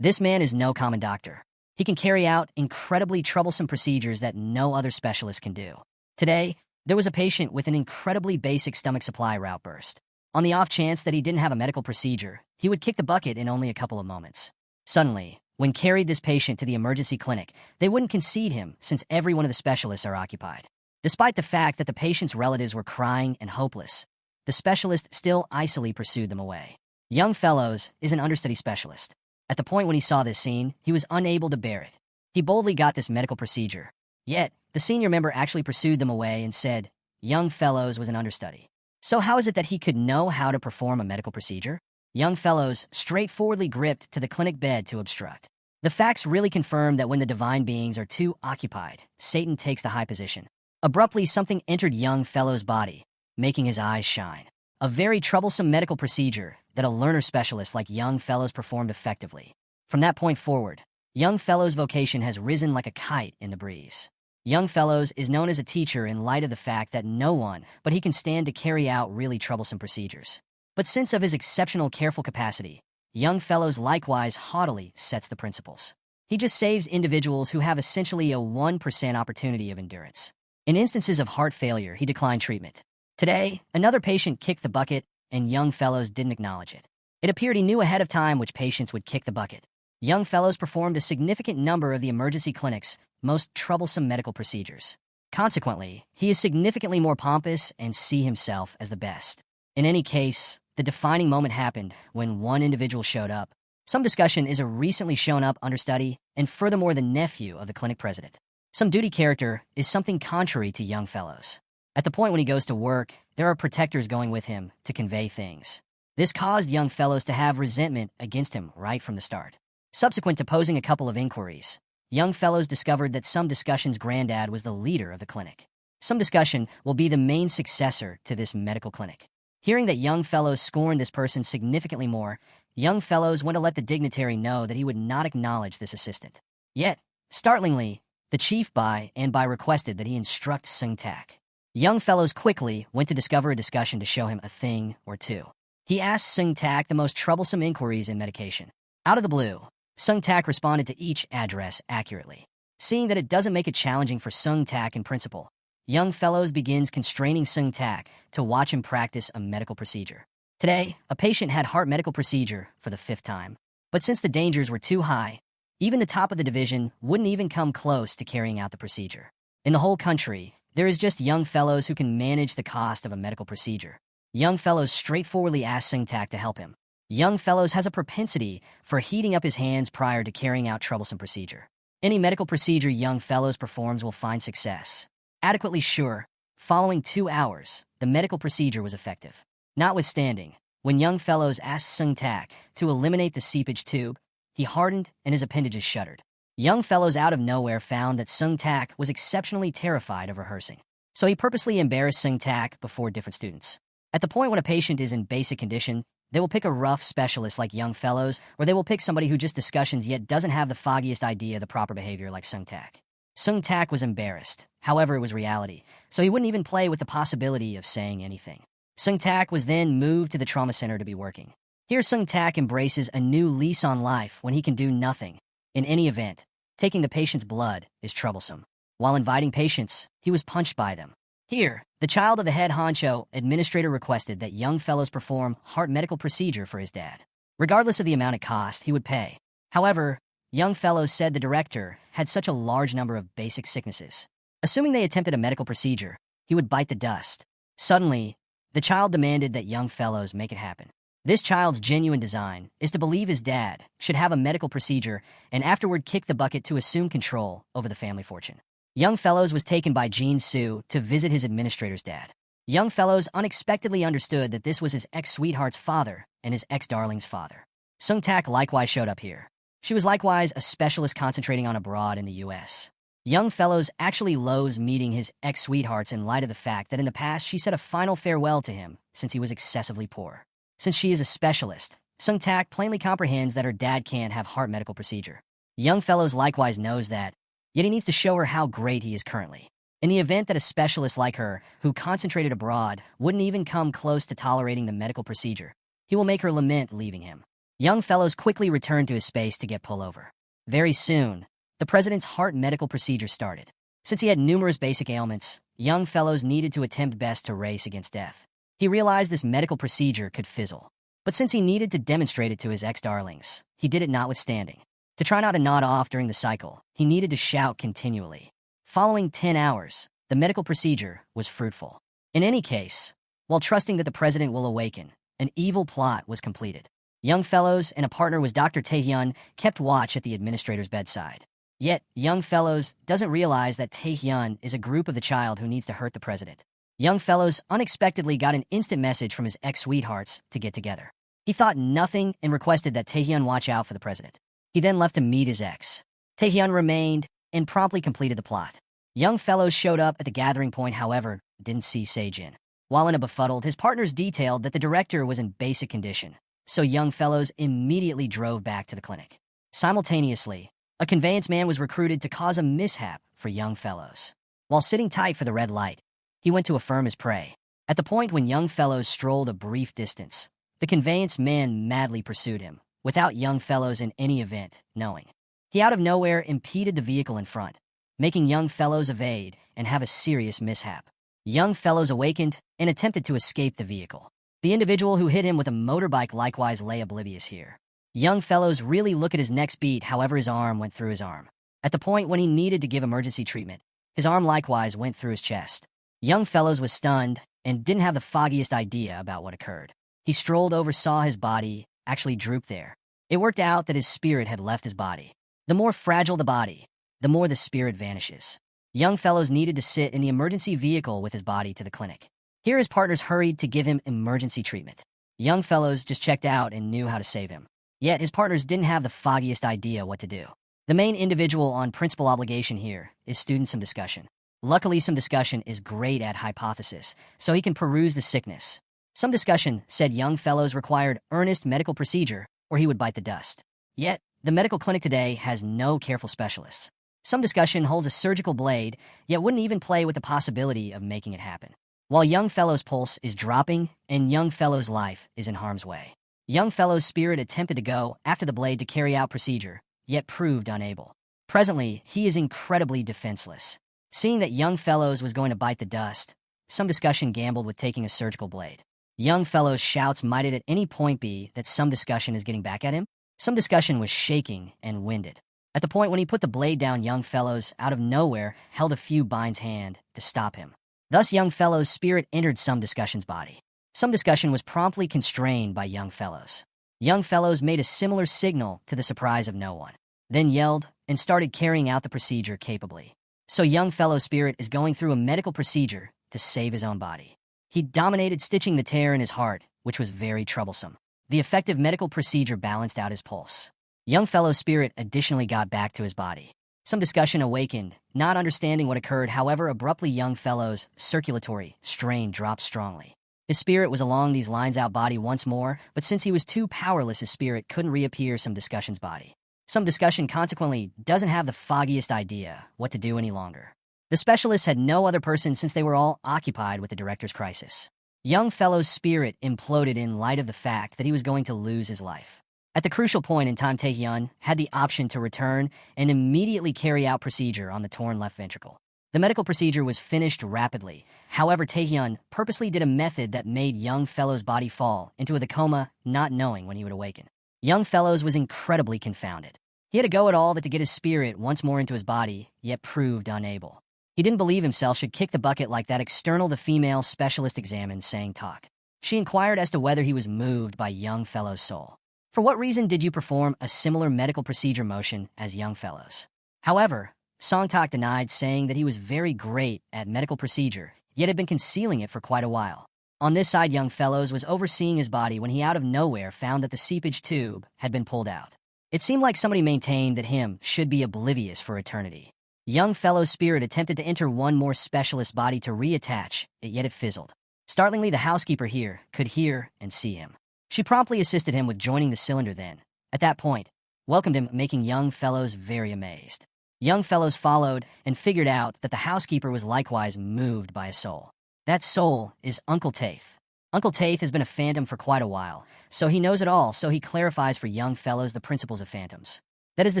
This man is no common doctor. He can carry out incredibly troublesome procedures that no other specialist can do. Today, there was a patient with an incredibly basic stomach supply route burst. On the off chance that he didn't have a medical procedure, he would kick the bucket in only a couple of moments. Suddenly, when carried this patient to the emergency clinic, they wouldn't concede him since every one of the specialists are occupied. Despite the fact that the patient's relatives were crying and hopeless, the specialist still icily pursued them away. Young Fellows is an understudy specialist. At the point when he saw this scene, he was unable to bear it. He boldly got this medical procedure. Yet, the senior member actually pursued them away and said, Young Fellows was an understudy. So how is it that he could know how to perform a medical procedure? Young Fellows straightforwardly gripped to the clinic bed to obstruct. The facts really confirm that when the divine beings are too occupied, Satan takes the high position. Abruptly, something entered Young Fellow's body, making his eyes shine. A very troublesome medical procedure that a learner specialist like Young Fellows performed effectively. From that point forward, Young Fellow's vocation has risen like a kite in the breeze. Young Fellows is known as a teacher in light of the fact that no one but he can stand to carry out really troublesome procedures. But since of his exceptional careful capacity, Young Fellows likewise haughtily sets the principles. He just saves individuals who have essentially a 1% opportunity of endurance. In instances of heart failure, he declined treatment. Today, another patient kicked the bucket, and Young Fellows didn't acknowledge it. It appeared he knew ahead of time which patients would kick the bucket. Young Fellows performed a significant number of the emergency clinic's most troublesome medical procedures. Consequently, he is significantly more pompous and see himself as the best. In any case, the defining moment happened when one individual showed up. Some discussion is a recently shown up understudy and furthermore the nephew of the clinic president. Some duty character is something contrary to Young Fellows. At the point when he goes to work, there are protectors going with him to convey things. This caused Young Fellows to have resentment against him right from the start. Subsequent to posing a couple of inquiries, Young Fellows discovered that Some Discussion's granddad was the leader of the clinic. Some Discussion will be the main successor to this medical clinic. Hearing that Young Fellows scorned this person significantly more, Young Fellows went to let the dignitary know that he would not acknowledge this assistant. Yet, startlingly, the chief by requested that he instruct Seung-tak. Young Fellows quickly went to discover a discussion to show him a thing or two. He asked Seung-tak the most troublesome inquiries in medication. Out of the blue, Seung-tak responded to each address accurately. Seeing that it doesn't make it challenging for Seung-tak in principle, Young Fellows begins constraining Seung-tak to watch him practice a medical procedure. Today, a patient had heart medical procedure for the 5th time. But since the dangers were too high, even the top of the division wouldn't even come close to carrying out the procedure. In the whole country, there is just Young Fellows who can manage the cost of a medical procedure. Young Fellows straightforwardly asked Seung-tak to help him. Young Fellows has a propensity for heating up his hands prior to carrying out troublesome procedure. Any medical procedure Young Fellows performs will find success. Adequately sure, following 2 hours, the medical procedure was effective. Notwithstanding, when Young Fellows asked Seung-tak to eliminate the seepage tube, he hardened and his appendages shuddered. Young Fellows out of nowhere found that Seung-tak was exceptionally terrified of rehearsing. So he purposely embarrassed Seung-tak before different students. At the point when a patient is in basic condition, they will pick a rough specialist like Young Fellows, or they will pick somebody who just discussions yet doesn't have the foggiest idea of the proper behavior like Seung-tak. Seung-tak was embarrassed. However, it was reality, so he wouldn't even play with the possibility of saying anything. Seung-tak was then moved to the trauma center to be working. Here Seung-tak embraces a new lease on life when he can do nothing. In any event, taking the patient's blood is troublesome. While inviting patients, he was punched by them. Here, the child of the head honcho administrator requested that Young Fellows perform heart medical procedure for his dad. Regardless of the amount it cost, he would pay. However, Young Fellows said the director had such a large number of basic sicknesses. Assuming they attempted a medical procedure, he would bite the dust. Suddenly, the child demanded that Young Fellows make it happen. This child's genuine design is to believe his dad should have a medical procedure and afterward kick the bucket to assume control over the family fortune. Young Fellows was taken by Jin Soo to visit his administrator's dad. Young Fellows unexpectedly understood that this was his ex-sweetheart's father and his ex-darling's father. Seung-tak likewise showed up here. She was likewise a specialist concentrating on abroad in the U.S. Young Fellows actually loathes meeting his ex-sweethearts in light of the fact that in the past she said a final farewell to him since he was excessively poor. Since she is a specialist, Seung-tak plainly comprehends that her dad can't have heart medical procedure. Young Fellows likewise knows that, yet he needs to show her how great he is currently. In the event that a specialist like her, who concentrated abroad, wouldn't even come close to tolerating the medical procedure, he will make her lament leaving him. Young Fellows quickly returned to his space to get pullover. Very soon, the president's heart medical procedure started. Since he had numerous basic ailments, Young Fellows needed to attempt best to race against death. He realized this medical procedure could fizzle. But since he needed to demonstrate it to his ex-darlings, he did it notwithstanding. To try not to nod off during the cycle, he needed to shout continually. Following 10 hours, the medical procedure was fruitful. In any case, while trusting that the president will awaken, an evil plot was completed. Young Fellows and a partner was Dr. Tae-hyun kept watch at the administrator's bedside. Yet, Young Fellows doesn't realize that Tae-hyun is a group of the child who needs to hurt the president. Young Fellows unexpectedly got an instant message from his ex-sweethearts to get together. He thought nothing and requested that Tae-hyun watch out for the president. He then left to meet his ex. Tae-hyun remained and promptly completed the plot. Young Fellows showed up at the gathering point, however, didn't see Sejin. While in a befuddled, his partners detailed that the director was in basic condition, so Young Fellows immediately drove back to the clinic. Simultaneously, a conveyance man was recruited to cause a mishap for Young Fellows. While sitting tight for the red light, he went to affirm his prey. At the point when Young Fellows strolled a brief distance, the conveyance man madly pursued him, without Young Fellows in any event knowing. He out of nowhere impeded the vehicle in front, making Young Fellows evade and have a serious mishap. Young Fellows awakened and attempted to escape the vehicle. The individual who hit him with a motorbike likewise lay oblivious here. Young Fellows really look at his next beat, however his arm went through his arm. At the point when he needed to give emergency treatment, his arm likewise went through his chest. Young Fellows was stunned and didn't have the foggiest idea about what occurred. He strolled over, saw his body actually drooped there. It worked out that his spirit had left his body. The more fragile the body, the more the spirit vanishes. Young Fellows needed to sit in the emergency vehicle with his body to the clinic. Here his partners hurried to give him emergency treatment. Young Fellows just checked out and knew how to save him. Yet his partners didn't have the foggiest idea what to do. The main individual on principal obligation here is student some discussion. Luckily, some discussion is great at hypothesis, so he can peruse the sickness. Some discussion said Young Fellows required earnest medical procedure or he would bite the dust. Yet, the medical clinic today has no careful specialists. Some discussion holds a surgical blade, yet wouldn't even play with the possibility of making it happen. While Young Fellows' pulse is dropping and Young Fellows' life is in harm's way. Young Fellows' spirit attempted to go after the blade to carry out procedure, yet proved unable. Presently, he is incredibly defenseless. Seeing that Young Fellows was going to bite the dust, some discussion gambled with taking a surgical blade. Young Fellows' shouts might it at any point be that some discussion is getting back at him. Some discussion was shaking and winded. At the point when he put the blade down, Young Fellows, out of nowhere, held a few Bind's hand to stop him. Thus, Young Fellows' spirit entered some discussion's body. Some discussion was promptly constrained by Young Fellows. Young Fellows made a similar signal to the surprise of no one, then yelled and started carrying out the procedure capably. So Young Fellows' spirit is going through a medical procedure to save his own body. He dominated stitching the tear in his heart, which was very troublesome. The effective medical procedure balanced out his pulse. Young Fellows' spirit additionally got back to his body. Some discussion awakened, not understanding what occurred. However, abruptly Young Fellows' circulatory strain dropped strongly. His spirit was along these lines out body once more, but since he was too powerless, his spirit couldn't reappear some discussion's body. Some discussion consequently doesn't have the foggiest idea what to do any longer. The specialists had no other person since they were all occupied with the director's crisis. Young Fellows' spirit imploded in light of the fact that he was going to lose his life. At the crucial point in time, Tae-hyun had the option to return and immediately carry out procedure on the torn left ventricle. The medical procedure was finished rapidly. However, Tae-hyun purposely did a method that made Young Fellows' body fall into the coma, not knowing when he would awaken. Young Fellows was incredibly confounded. He had to go at all that to get his spirit once more into his body, yet proved unable. He didn't believe himself should kick the bucket like that. External, the female specialist examined Seung-tak. She inquired as to whether he was moved by Young Fellows' soul. For what reason did you perform a similar medical procedure motion as Young Fellows? However, Seung-tak denied, saying that he was very great at medical procedure, yet had been concealing it for quite a while. On this side, Young Fellows was overseeing his body when he out of nowhere found that the seepage tube had been pulled out. It seemed like somebody maintained that him should be oblivious for eternity. Young Fellows' spirit attempted to enter one more specialist's body to reattach, yet it fizzled. Startlingly, the housekeeper here could hear and see him. She promptly assisted him with joining the cylinder then, at that point, welcomed him, making Young Fellows very amazed. Young Fellows followed and figured out that the housekeeper was likewise moved by a soul. That soul is Uncle Taith. Uncle Taith has been a phantom for quite a while, so he knows it all, so he clarifies for young fellows the principles of phantoms. That is, the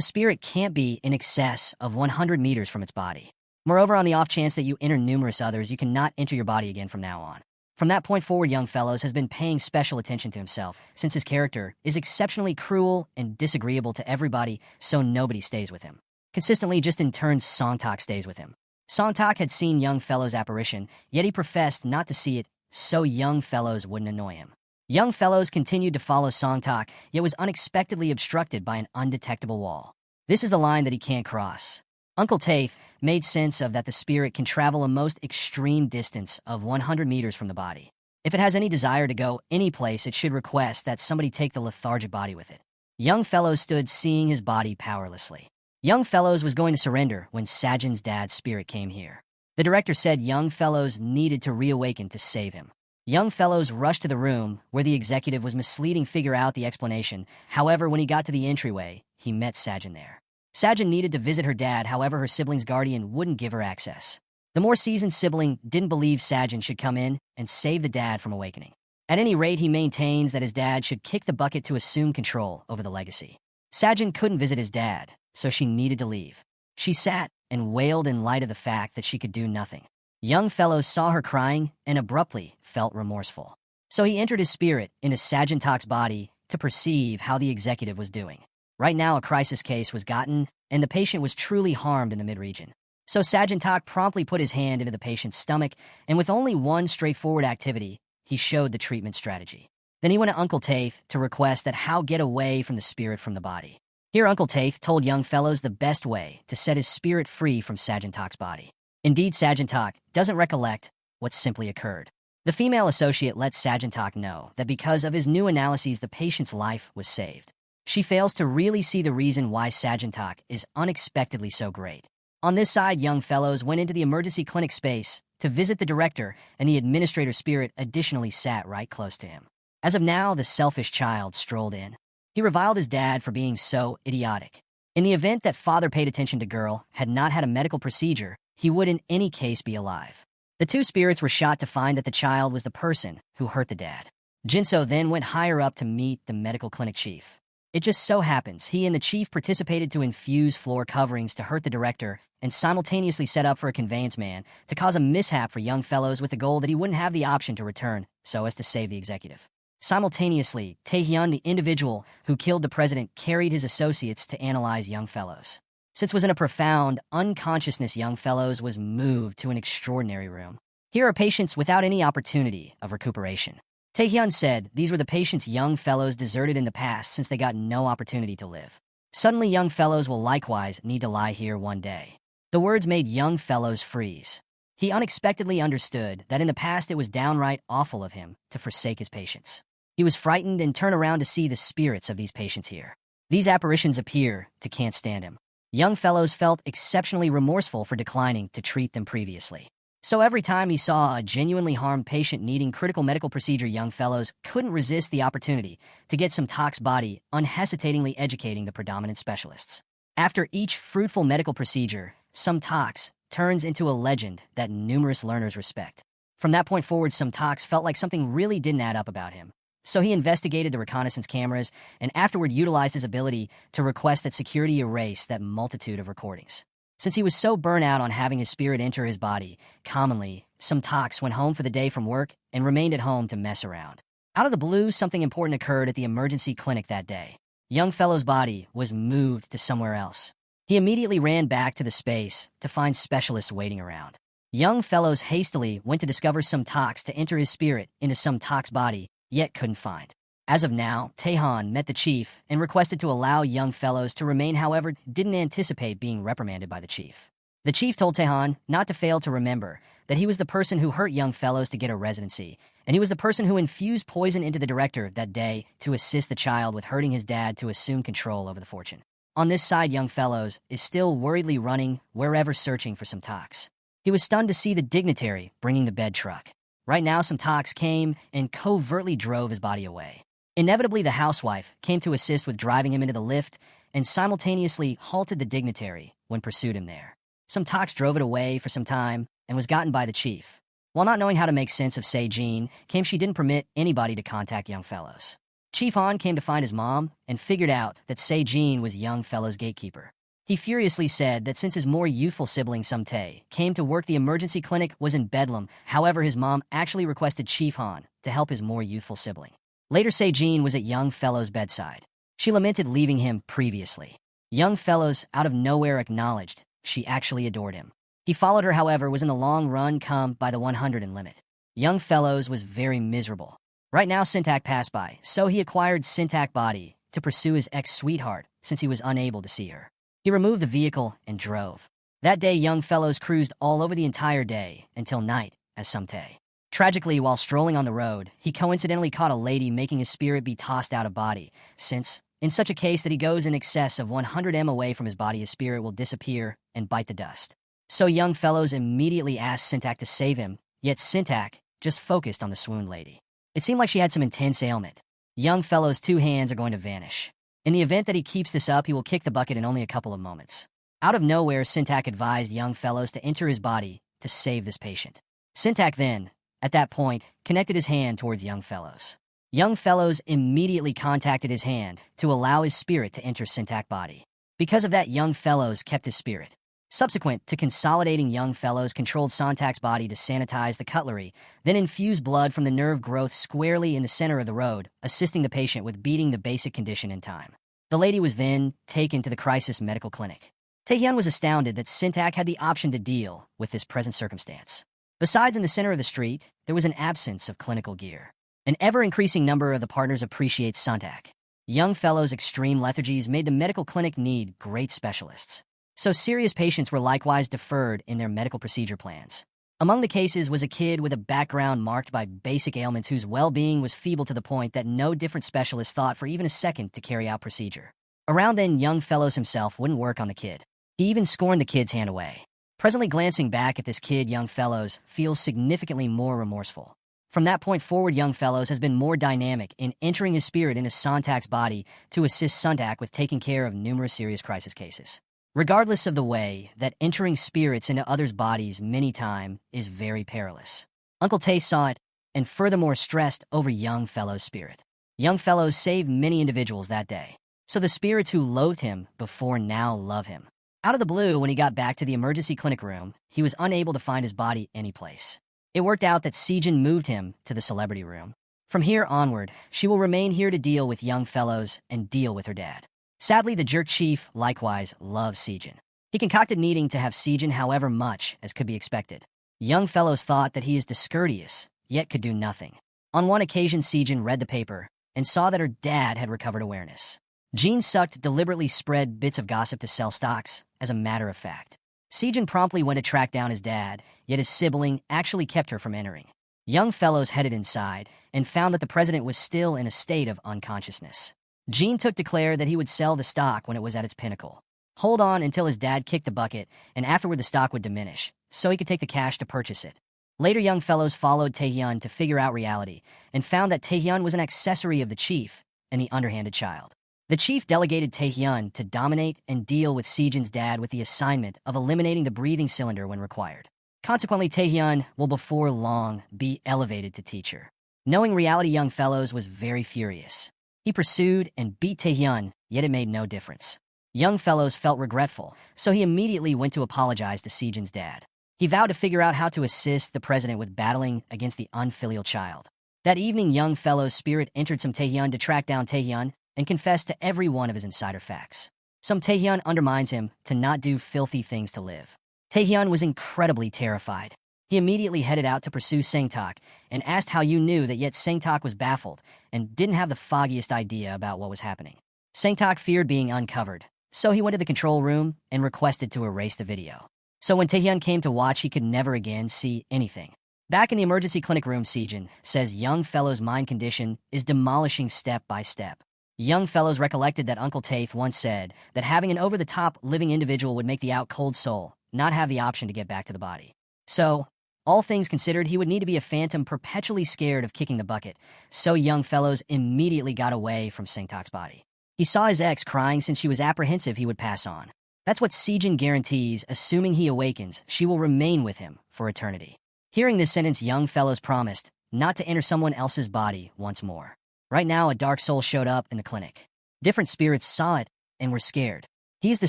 spirit can't be in excess of 100 meters from its body. Moreover, on the off chance that you enter numerous others, you cannot enter your body again from now on. From that point forward, young fellows has been paying special attention to himself, since his character is exceptionally cruel and disagreeable to everybody, so nobody stays with him. Consistently, just in turn, Seung-tak stays with him. Seung-tak had seen young fellow's apparition, yet he professed not to see it, so young fellows wouldn't annoy him. Young fellows continued to follow Seung-tak, yet was unexpectedly obstructed by an undetectable wall. This is the line that he can't cross. Uncle Taith made sense of that the spirit can travel a most extreme distance of 100 meters from the body. If it has any desire to go any place, it should request that somebody take the lethargic body with it. Young fellows stood seeing his body powerlessly. Young fellows was going to surrender when Sajin's dad's spirit came here. The director said young fellows needed to reawaken to save him. Young fellows rushed to the room where the executive was misleading figure out the explanation. However, when he got to the entryway, he met Sajin there. Sajin needed to visit her dad, however her sibling's guardian wouldn't give her access. The more seasoned sibling didn't believe Sajin should come in and save the dad from awakening. At any rate, he maintains that his dad should kick the bucket to assume control over the legacy. Sajin couldn't visit his dad, so she needed to leave. She sat and wailed in light of the fact that she could do nothing. Young fellows saw her crying and abruptly felt remorseful. So he entered his spirit into Seung-tak's body to perceive how the executive was doing. Right now, a crisis case was gotten, and the patient was truly harmed in the mid-region. So Seung-tak promptly put his hand into the patient's stomach, and with only one straightforward activity, he showed the treatment strategy. Then he went to Uncle Taith to request that how get away from the spirit from the body. Here Uncle Taith told young fellows the best way to set his spirit free from Seung-tak's body. Indeed, Seung-tak doesn't recollect what simply occurred. The female associate let Seung-tak know that because of his new analyses, the patient's life was saved. She fails to really see the reason why Seung-tak is unexpectedly so great. On this side, young fellows went into the emergency clinic space to visit the director, and the administrator spirit additionally sat right close to him. As of now, the selfish child strolled in. He reviled his dad for being so idiotic. In the event that father paid attention to girl, had not had a medical procedure, he would in any case be alive. The two spirits were shot to find that the child was the person who hurt the dad. Jinso then went higher up to meet the medical clinic chief. It just so happens he and the chief participated to infuse floor coverings to hurt the director and simultaneously set up for a conveyance man to cause a mishap for young fellows with the goal that he wouldn't have the option to return so as to save the executive. Simultaneously, Taehyun, the individual who killed the president, carried his associates to analyze young fellows. Since was in a profound unconsciousness, young fellows was moved to an extraordinary room. Here are patients without any opportunity of recuperation. Taehyun said these were the patients young fellows deserted in the past since they got no opportunity to live. Suddenly, young fellows will likewise need to lie here one day. The words made young fellows freeze. He unexpectedly understood that in the past it was downright awful of him to forsake his patients. He was frightened and turned around to see the spirits of these patients here. These apparitions appear to can't stand him. Young fellows felt exceptionally remorseful for declining to treat them previously. So every time he saw a genuinely harmed patient needing critical medical procedure, young fellows couldn't resist the opportunity to get Seung-tak's body, unhesitatingly educating the predominant specialists. After each fruitful medical procedure, Seung-tak turns into a legend that numerous learners respect. From that point forward, Seung-tak felt like something really didn't add up about him. So he investigated the reconnaissance cameras and afterward utilized his ability to request that security erase that multitude of recordings. Since he was so burnt out on having his spirit enter his body, commonly, Seung-tak went home for the day from work and remained at home to mess around. Out of the blue, something important occurred at the emergency clinic that day. Young fellow's body was moved to somewhere else. He immediately ran back to the space to find specialists waiting around. Young fellows hastily went to discover Seung-tak to enter his spirit into Seung-tak's body, yet couldn't find. As of now, Taehyun met the chief and requested to allow young fellows to remain, however, didn't anticipate being reprimanded by the chief. The chief told Taehyun not to fail to remember that he was the person who hurt young fellows to get a residency, and he was the person who infused poison into the director that day to assist the child with hurting his dad to assume control over the fortune. On this side, young fellows is still worriedly running wherever searching for Seung-tak. He was stunned to see the dignitary bringing the bed truck. Right now, Seung-tak came and covertly drove his body away. Inevitably, the housewife came to assist with driving him into the lift and simultaneously halted the dignitary when pursued him there. Seung-tak drove it away for some time and was gotten by the chief. While not knowing how to make sense of Se-jin, she didn't permit anybody to contact young fellows. Chief Han came to find his mom and figured out that Se-jin was young fellow's gatekeeper. He furiously said that since his more youthful sibling Seung-tak came to work the emergency clinic was in bedlam, however his mom actually requested Chief Han to help his more youthful sibling. Later Se-jin was at young fellow's bedside. She lamented leaving him previously. Young fellows out of nowhere acknowledged she actually adored him. He followed her, however, was in the long run come by the 100 and limit. Young fellows was very miserable. Right now Seung-tak passed by, so he acquired Seung-tak body to pursue his ex-sweetheart since he was unable to see her. He removed the vehicle and drove. That day young fellows cruised all over the entire day until night as Seung-tak. Tragically, while strolling on the road, he coincidentally caught a lady making his spirit be tossed out of body, since, in such a case that he goes in excess of 100 m away from his body, his spirit will disappear and bite the dust. So young fellows immediately asked Seung-tak to save him, yet Seung-tak just focused on the swooned lady. It seemed like she had some intense ailment. Young fellow's 2 hands are going to vanish. In the event that he keeps this up, he will kick the bucket in only a couple of moments. Out of nowhere, Seung-tak advised young fellows to enter his body to save this patient. Seung-tak then, at that point, connected his hand towards young fellows. Young fellows immediately contacted his hand to allow his spirit to enter Seung-tak's body. Because of that, young fellows kept his spirit. Subsequent to consolidating, young fellows controlled Seung-tak's body to sanitize the cutlery, then infuse blood from the nerve growth squarely in the center of the road, assisting the patient with beating the basic condition in time. The lady was then taken to the crisis medical clinic. Taehyun was astounded that Seung-tak had the option to deal with this present circumstance. Besides, in the center of the street, there was an absence of clinical gear. An ever-increasing number of the partners appreciate Seung-tak. Young fellows' extreme lethargies made the medical clinic need great specialists. So serious patients were likewise deferred in their medical procedure plans. Among the cases was a kid with a background marked by basic ailments whose well-being was feeble to the point that no different specialist thought for even a second to carry out procedure. Around then, young fellows himself wouldn't work on the kid. He even scorned the kid's hand away. Presently glancing back at this kid, young fellows feels significantly more remorseful. From that point forward, young fellows has been more dynamic in entering his spirit into Seung-tak's body to assist Seung-tak with taking care of numerous serious crisis cases. Regardless of the way that entering spirits into others' bodies many times is very perilous. Uncle Tae saw it and furthermore stressed over young fellow's spirit. Young fellows saved many individuals that day, so the spirits who loathed him before now love him. Out of the blue, when he got back to the emergency clinic room, he was unable to find his body anyplace. It worked out that Se-jin moved him to the celebrity room. From here onward, she will remain here to deal with young fellows and deal with her dad. Sadly, the jerk chief likewise loves Se-jin. He concocted needing to have Se-jin however much as could be expected. Young fellows thought that he is discourteous, yet could do nothing. On one occasion, Se-jin read the paper and saw that her dad had recovered awareness. Jin Suk deliberately spread bits of gossip to sell stocks, as a matter of fact. Se-jin promptly went to track down his dad, yet his sibling actually kept her from entering. Young fellows headed inside and found that the president was still in a state of unconsciousness. Jin Suk declared that he would sell the stock when it was at its pinnacle. Hold on until his dad kicked the bucket, and afterward the stock would diminish, so he could take the cash to purchase it. Later, young fellows followed Taehyun to figure out reality, and found that Taehyun was an accessory of the chief and the underhanded child. The chief delegated Taehyun to dominate and deal with Se-jin's dad with the assignment of eliminating the breathing cylinder when required. Consequently, Taehyun will before long be elevated to teacher. Knowing reality, young fellows was very furious. He pursued and beat Taehyun, yet it made no difference. Young fellows felt regretful, so he immediately went to apologize to Se-jin's dad. He vowed to figure out how to assist the president with battling against the unfilial child. That evening, young fellow's spirit entered some Taehyun to track down Taehyun and confess to every one of his insider facts. Some Taehyun undermines him to not do filthy things to live. Taehyun was incredibly terrified. He immediately headed out to pursue Seung-tak and asked how you knew that, yet Seung-tak was baffled and didn't have the foggiest idea about what was happening. Seung-tak feared being uncovered, so he went to the control room and requested to erase the video. So when Taehyun came to watch, he could never again see anything. Back in the emergency clinic room, Se-jin says young fellow's mind condition is demolishing step by step. Young fellows recollected that Uncle Taith once said that having an over-the-top living individual would make the out-cold soul not have the option to get back to the body. So, all things considered, he would need to be a phantom perpetually scared of kicking the bucket, so young fellows immediately got away from Seung-tak's body. He saw his ex crying since she was apprehensive he would pass on. That's what Se-jin guarantees, assuming he awakens, she will remain with him for eternity. Hearing this sentence, young fellows promised not to enter someone else's body once more. Right now, a dark soul showed up in the clinic. Different spirits saw it and were scared. He is the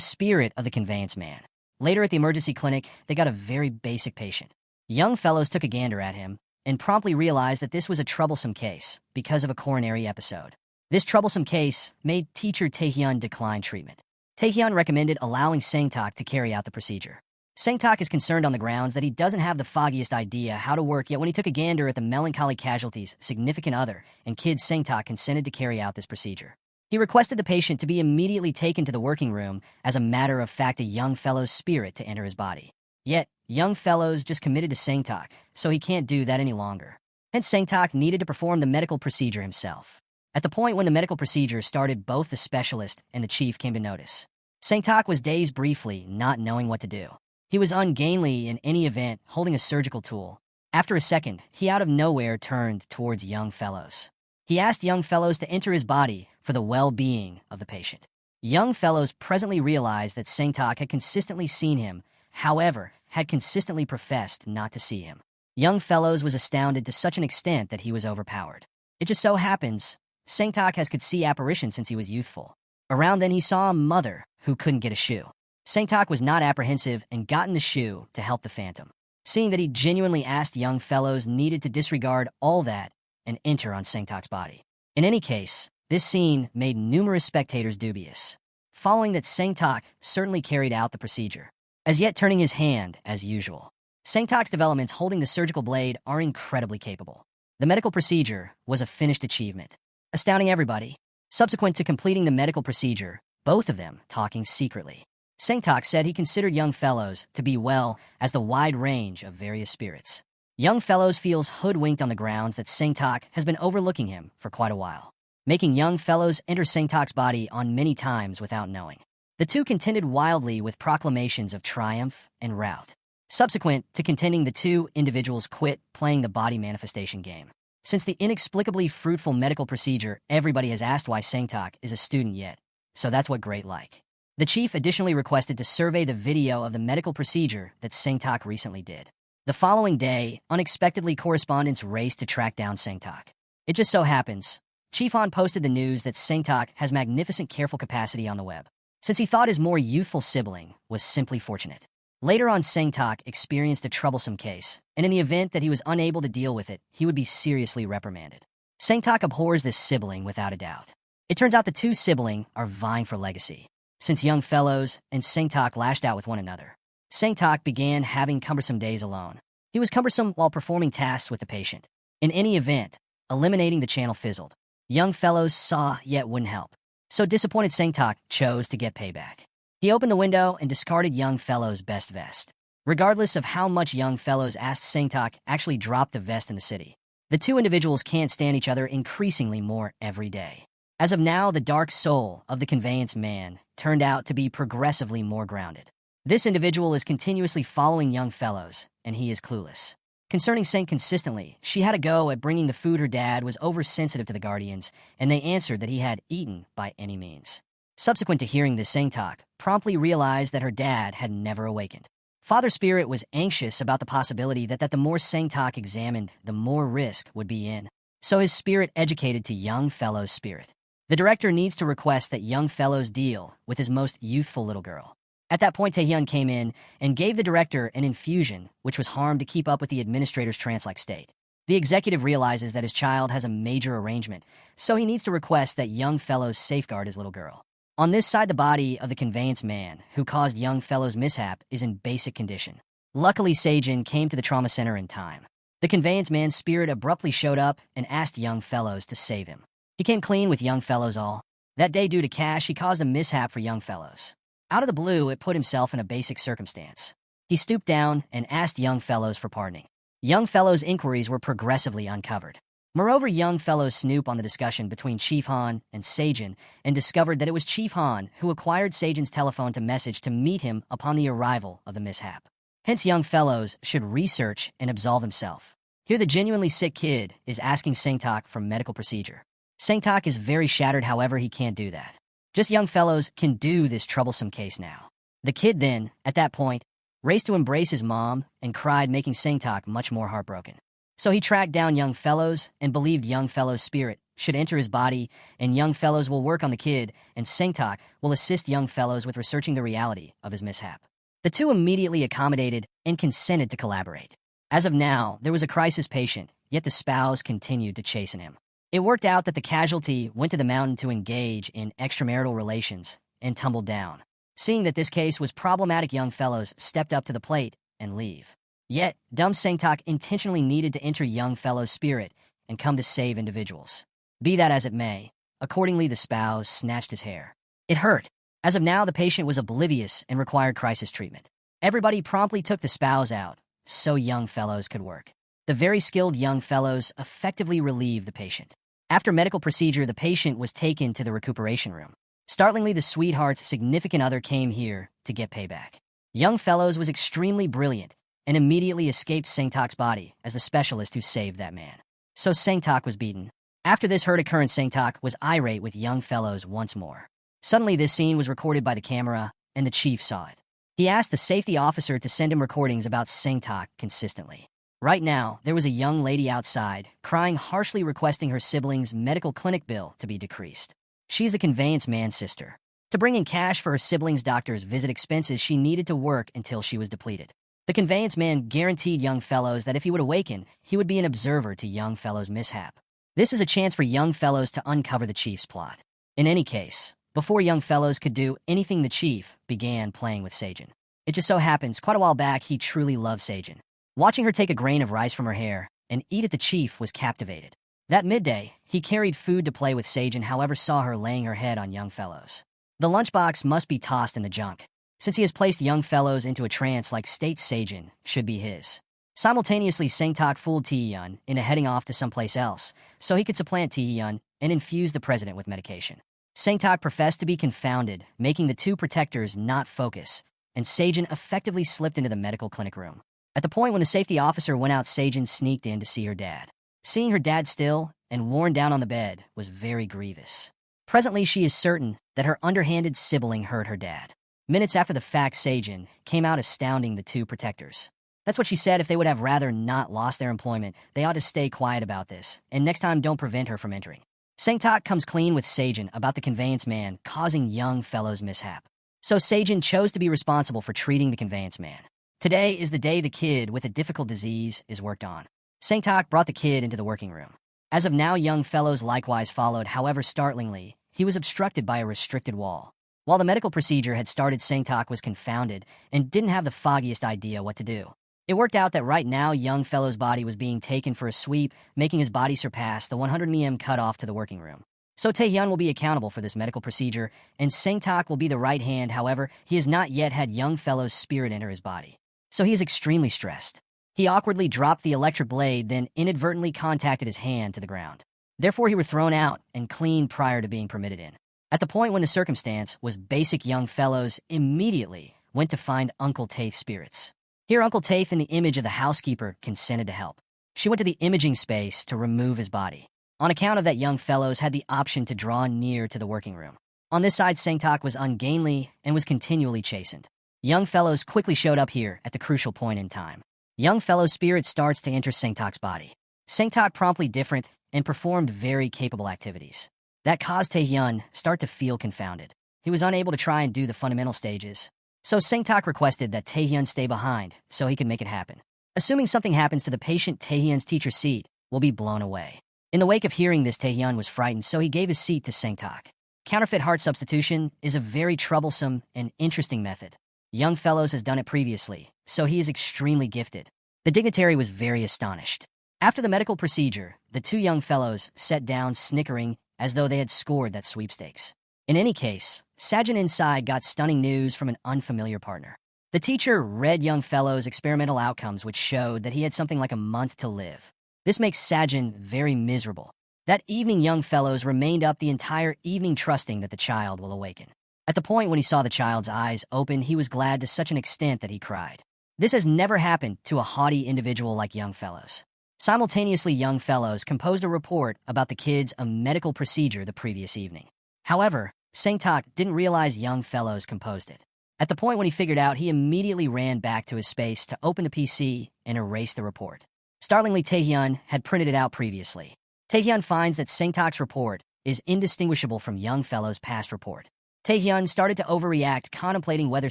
spirit of the conveyance man. Later at the emergency clinic, they got a very basic patient. Young fellows took a gander at him and promptly realized that this was a troublesome case because of a coronary episode. This troublesome case made teacher Taehyun decline treatment. Taehyun recommended allowing Seung-tak to carry out the procedure. Seung-tak is concerned on the grounds that he doesn't have the foggiest idea how to work, yet when he took a gander at the melancholy casualty's significant other and kid, Seung-tak consented to carry out this procedure. He requested the patient to be immediately taken to the working room as a matter of fact a young fellow's spirit to enter his body. Yet, young fellows just committed to Seung-tak, so he can't do that any longer. Hence, Seung-tak needed to perform the medical procedure himself. At the point when the medical procedure started, both the specialist and the chief came to notice. Seung-tak was dazed briefly, not knowing what to do. He was ungainly in any event, holding a surgical tool. After a second, he out of nowhere turned towards young fellows. He asked young fellows to enter his body for the well-being of the patient. Young fellows presently realized that Seung-tak had consistently seen him, however, had consistently professed not to see him. Young fellows was astounded to such an extent that he was overpowered. It just so happens, Seung-tak could see apparitions since he was youthful. Around then he saw a mother who couldn't get a shoe. Seung-tak was not apprehensive and got in the shoe to help the phantom. Seeing that he genuinely asked, young fellows needed to disregard all that and enter on Seung-tak's body. In any case, this scene made numerous spectators dubious, following that Seung-tak certainly carried out the procedure, as yet turning his hand as usual. Seung-tak's developments holding the surgical blade are incredibly capable. The medical procedure was a finished achievement, astounding everybody. Subsequent to completing the medical procedure, both of them talking secretly, Seung-tak said he considered young fellows to be well as the wide range of various spirits. Young fellows feels hoodwinked on the grounds that Seung-tak has been overlooking him for quite a while, making young fellows enter Seung-tak's body on many times without knowing. The two contended wildly with proclamations of triumph and rout. Subsequent to contending, the two individuals quit playing the body manifestation game. Since the inexplicably fruitful medical procedure, everybody has asked why Seung-tak is a student yet, so that's what great like. The chief additionally requested to survey the video of the medical procedure that Seung-tak recently did. The following day, unexpectedly, correspondents raced to track down Seung-tak. It just so happens, Chief Han posted the news that Seung-tak has magnificent careful capacity on the web, since he thought his more youthful sibling was simply fortunate. Later on, Seung-tak experienced a troublesome case, and in the event that he was unable to deal with it, he would be seriously reprimanded. Seung-tak abhors this sibling without a doubt. It turns out the two siblings are vying for legacy. Since young fellows and Seung-tak lashed out with one another, Seung-tak began having cumbersome days alone. He was cumbersome while performing tasks with the patient. In any event, eliminating the channel fizzled. Young fellows saw yet wouldn't help. So disappointed, Seung-tak chose to get payback. He opened the window and discarded young fellow's best vest. Regardless of how much young fellows asked, Seung-tak actually dropped the vest in the city. The two individuals can't stand each other increasingly more every day. As of now, the dark soul of the conveyance man turned out to be progressively more grounded. This individual is continuously following young fellows, and he is clueless. Concerning Seung consistently, she had a go at bringing the food her dad was oversensitive to the guardians, and they answered that he had eaten by any means. Subsequent to hearing this, Seung-tak promptly realized that her dad had never awakened. Father Spirit was anxious about the possibility that the more Seung-tak examined, the more risk would be in. So his spirit educated to young fellow's spirit. The director needs to request that young fellows deal with his most youthful little girl. At that point, Taehyun came in and gave the director an infusion, which was harmed to keep up with the administrator's trance-like state. The executive realizes that his child has a major arrangement, so he needs to request that young fellows safeguard his little girl. On this side, the body of the conveyance man who caused young fellow's mishap is in basic condition. Luckily, Seijin came to the trauma center in time. The conveyance man's spirit abruptly showed up and asked young fellows to save him. He came clean with young fellows all. That day, due to cash, he caused a mishap for young fellows. Out of the blue, it put himself in a basic circumstance. He stooped down and asked young fellows for pardoning. Young fellows' inquiries were progressively uncovered. Moreover, young fellows snoop on the discussion between Chief Han and Seijin and discovered that it was Chief Han who acquired Seijin's telephone to message to meet him upon the arrival of the mishap. Hence, young fellows should research and absolve himself. Here, the genuinely sick kid is asking Seung-tak for medical procedure. Seung-tak is very shattered, however, he can't do that. Just young fellows can do this troublesome case now. The kid then, at that point, raced to embrace his mom, and cried, making Seung-tak much more heartbroken. So he tracked down young Fellows and believed young Fellow's spirit should enter his body, and young Fellows will work on the kid, and Seung-tak will assist young Fellows with researching the reality of his mishap. The two immediately accommodated and consented to collaborate. As of now, there was a crisis patient, yet the spouse continued to chasten him. It worked out that the casualty went to the mountain to engage in extramarital relations and tumbled down. Seeing that this case was problematic, young Fellows stepped up to the plate and leave. Yet, dumb Seung-tak intentionally needed to enter young Fellow's spirit and come to save individuals. Be that as it may, accordingly the spouse snatched his hair. It hurt. As of now, the patient was oblivious and required crisis treatment. Everybody promptly took the spouse out, so young Fellows could work. The very skilled young Fellows effectively relieved the patient. After medical procedure, the patient was taken to the recuperation room. Startlingly, the sweetheart's significant other came here to get payback. Young Fellows was extremely brilliant and immediately escaped Seung-tak's body as the specialist who saved that man. So Seung-tak was beaten. After this hurt occurrence, Seung-tak was irate with young Fellows once more. Suddenly, this scene was recorded by the camera, and the chief saw it. He asked the safety officer to send him recordings about Seung-tak consistently. Right now, there was a young lady outside, crying, harshly requesting her siblings' medical clinic bill to be decreased. She's the conveyance man's sister. To bring in cash for her siblings' doctor's visit expenses, she needed to work until she was depleted. The conveyance man guaranteed young Fellows that if he would awaken, he would be an observer to young Fellows' mishap. This is a chance for young Fellows to uncover the chief's plot. In any case, before young Fellows could do anything, the chief began playing with Seijin. It just so happens, quite a while back, he truly loved Seijin. Watching her take a grain of rice from her hair and eat it, the chief was captivated. That midday, he carried food to play with Seijin, however saw her laying her head on young Fellows. The lunchbox must be tossed in the junk. Since he has placed young Fellows into a trance-like state, Seijin should be his. Simultaneously, Seung-tak fooled Tae-hyun into heading off to someplace else, so he could supplant Tae-hyun and infuse the president with medication. Seung-tak professed to be confounded, making the two protectors not focus, and Seijin effectively slipped into the medical clinic room. At the point when the safety officer went out, Seijin sneaked in to see her dad. Seeing her dad still and worn down on the bed was very grievous. Presently, she is certain that her underhanded sibling hurt her dad. Minutes after the fact, Seijin came out astounding the two protectors. That's what she said. If they would have rather not lost their employment, they ought to stay quiet about this, and next time don't prevent her from entering. Seung-tak comes clean with Seijin about the conveyance man causing young Fellow's mishap. So Seijin chose to be responsible for treating the conveyance man. Today is the day the kid with a difficult disease is worked on. Seung-tak brought the kid into the working room. As of now, young Fellows likewise followed. However, startlingly, he was obstructed by a restricted wall. While the medical procedure had started, Seung-tak was confounded and didn't have the foggiest idea what to do. It worked out that right now, young Fellow's body was being taken for a sweep, making his body surpass the 100 mm cutoff to the working room. So Tae-hyun will be accountable for this medical procedure, and Seung-tak will be the right hand. However, he has not yet had young Fellow's spirit enter his body. So he is extremely stressed. He awkwardly dropped the electric blade, then inadvertently contacted his hand to the ground. Therefore, he were thrown out and cleaned prior to being permitted in. At the point when the circumstance was basic, young Fellows immediately went to find Uncle Tate's spirits. Here, Uncle Tate, in the image of the housekeeper, consented to help. She went to the imaging space to remove his body. On account of that, young Fellows had the option to draw near to the working room. On this side, Seung-tak was ungainly and was continually chastened. Young Fellows quickly showed up here at the crucial point in time. Young Fellow's spirit starts to enter Seung-tak's body. Seung-tak promptly different and performed very capable activities. That caused Tae-hyun start to feel confounded. He was unable to try and do the fundamental stages. So Seung-tak requested that Tae-hyun stay behind so he could make it happen. Assuming something happens to the patient, Tae-hyun's teacher seat will be blown away. In the wake of hearing this, Tae-hyun was frightened, so he gave his seat to Seung-tak. Counterfeit heart substitution is a very troublesome and interesting method. Young Fellows has done it previously, so he is extremely gifted. The dignitary was very astonished. After the medical procedure, the two young Fellows sat down snickering as though they had scored that sweepstakes. In any case, Sajin inside got stunning news from an unfamiliar partner. The teacher read young Fellow's experimental outcomes, which showed that he had something like a month to live. This makes Sajin very miserable. That evening, young Fellows remained up the entire evening trusting that the child will awaken. At the point when he saw the child's eyes open, he was glad to such an extent that he cried. This has never happened to a haughty individual like young Fellows. Simultaneously, young Fellows composed a report about the kid's medical procedure the previous evening. However, Seung-tak didn't realize young Fellows composed it. At the point when he figured out, he immediately ran back to his space to open the PC and erase the report. Startlingly, Taehyun had printed it out previously. Taehyun finds that Seung-tak's report is indistinguishable from young fellow's past report. Taehyun started to overreact, contemplating whether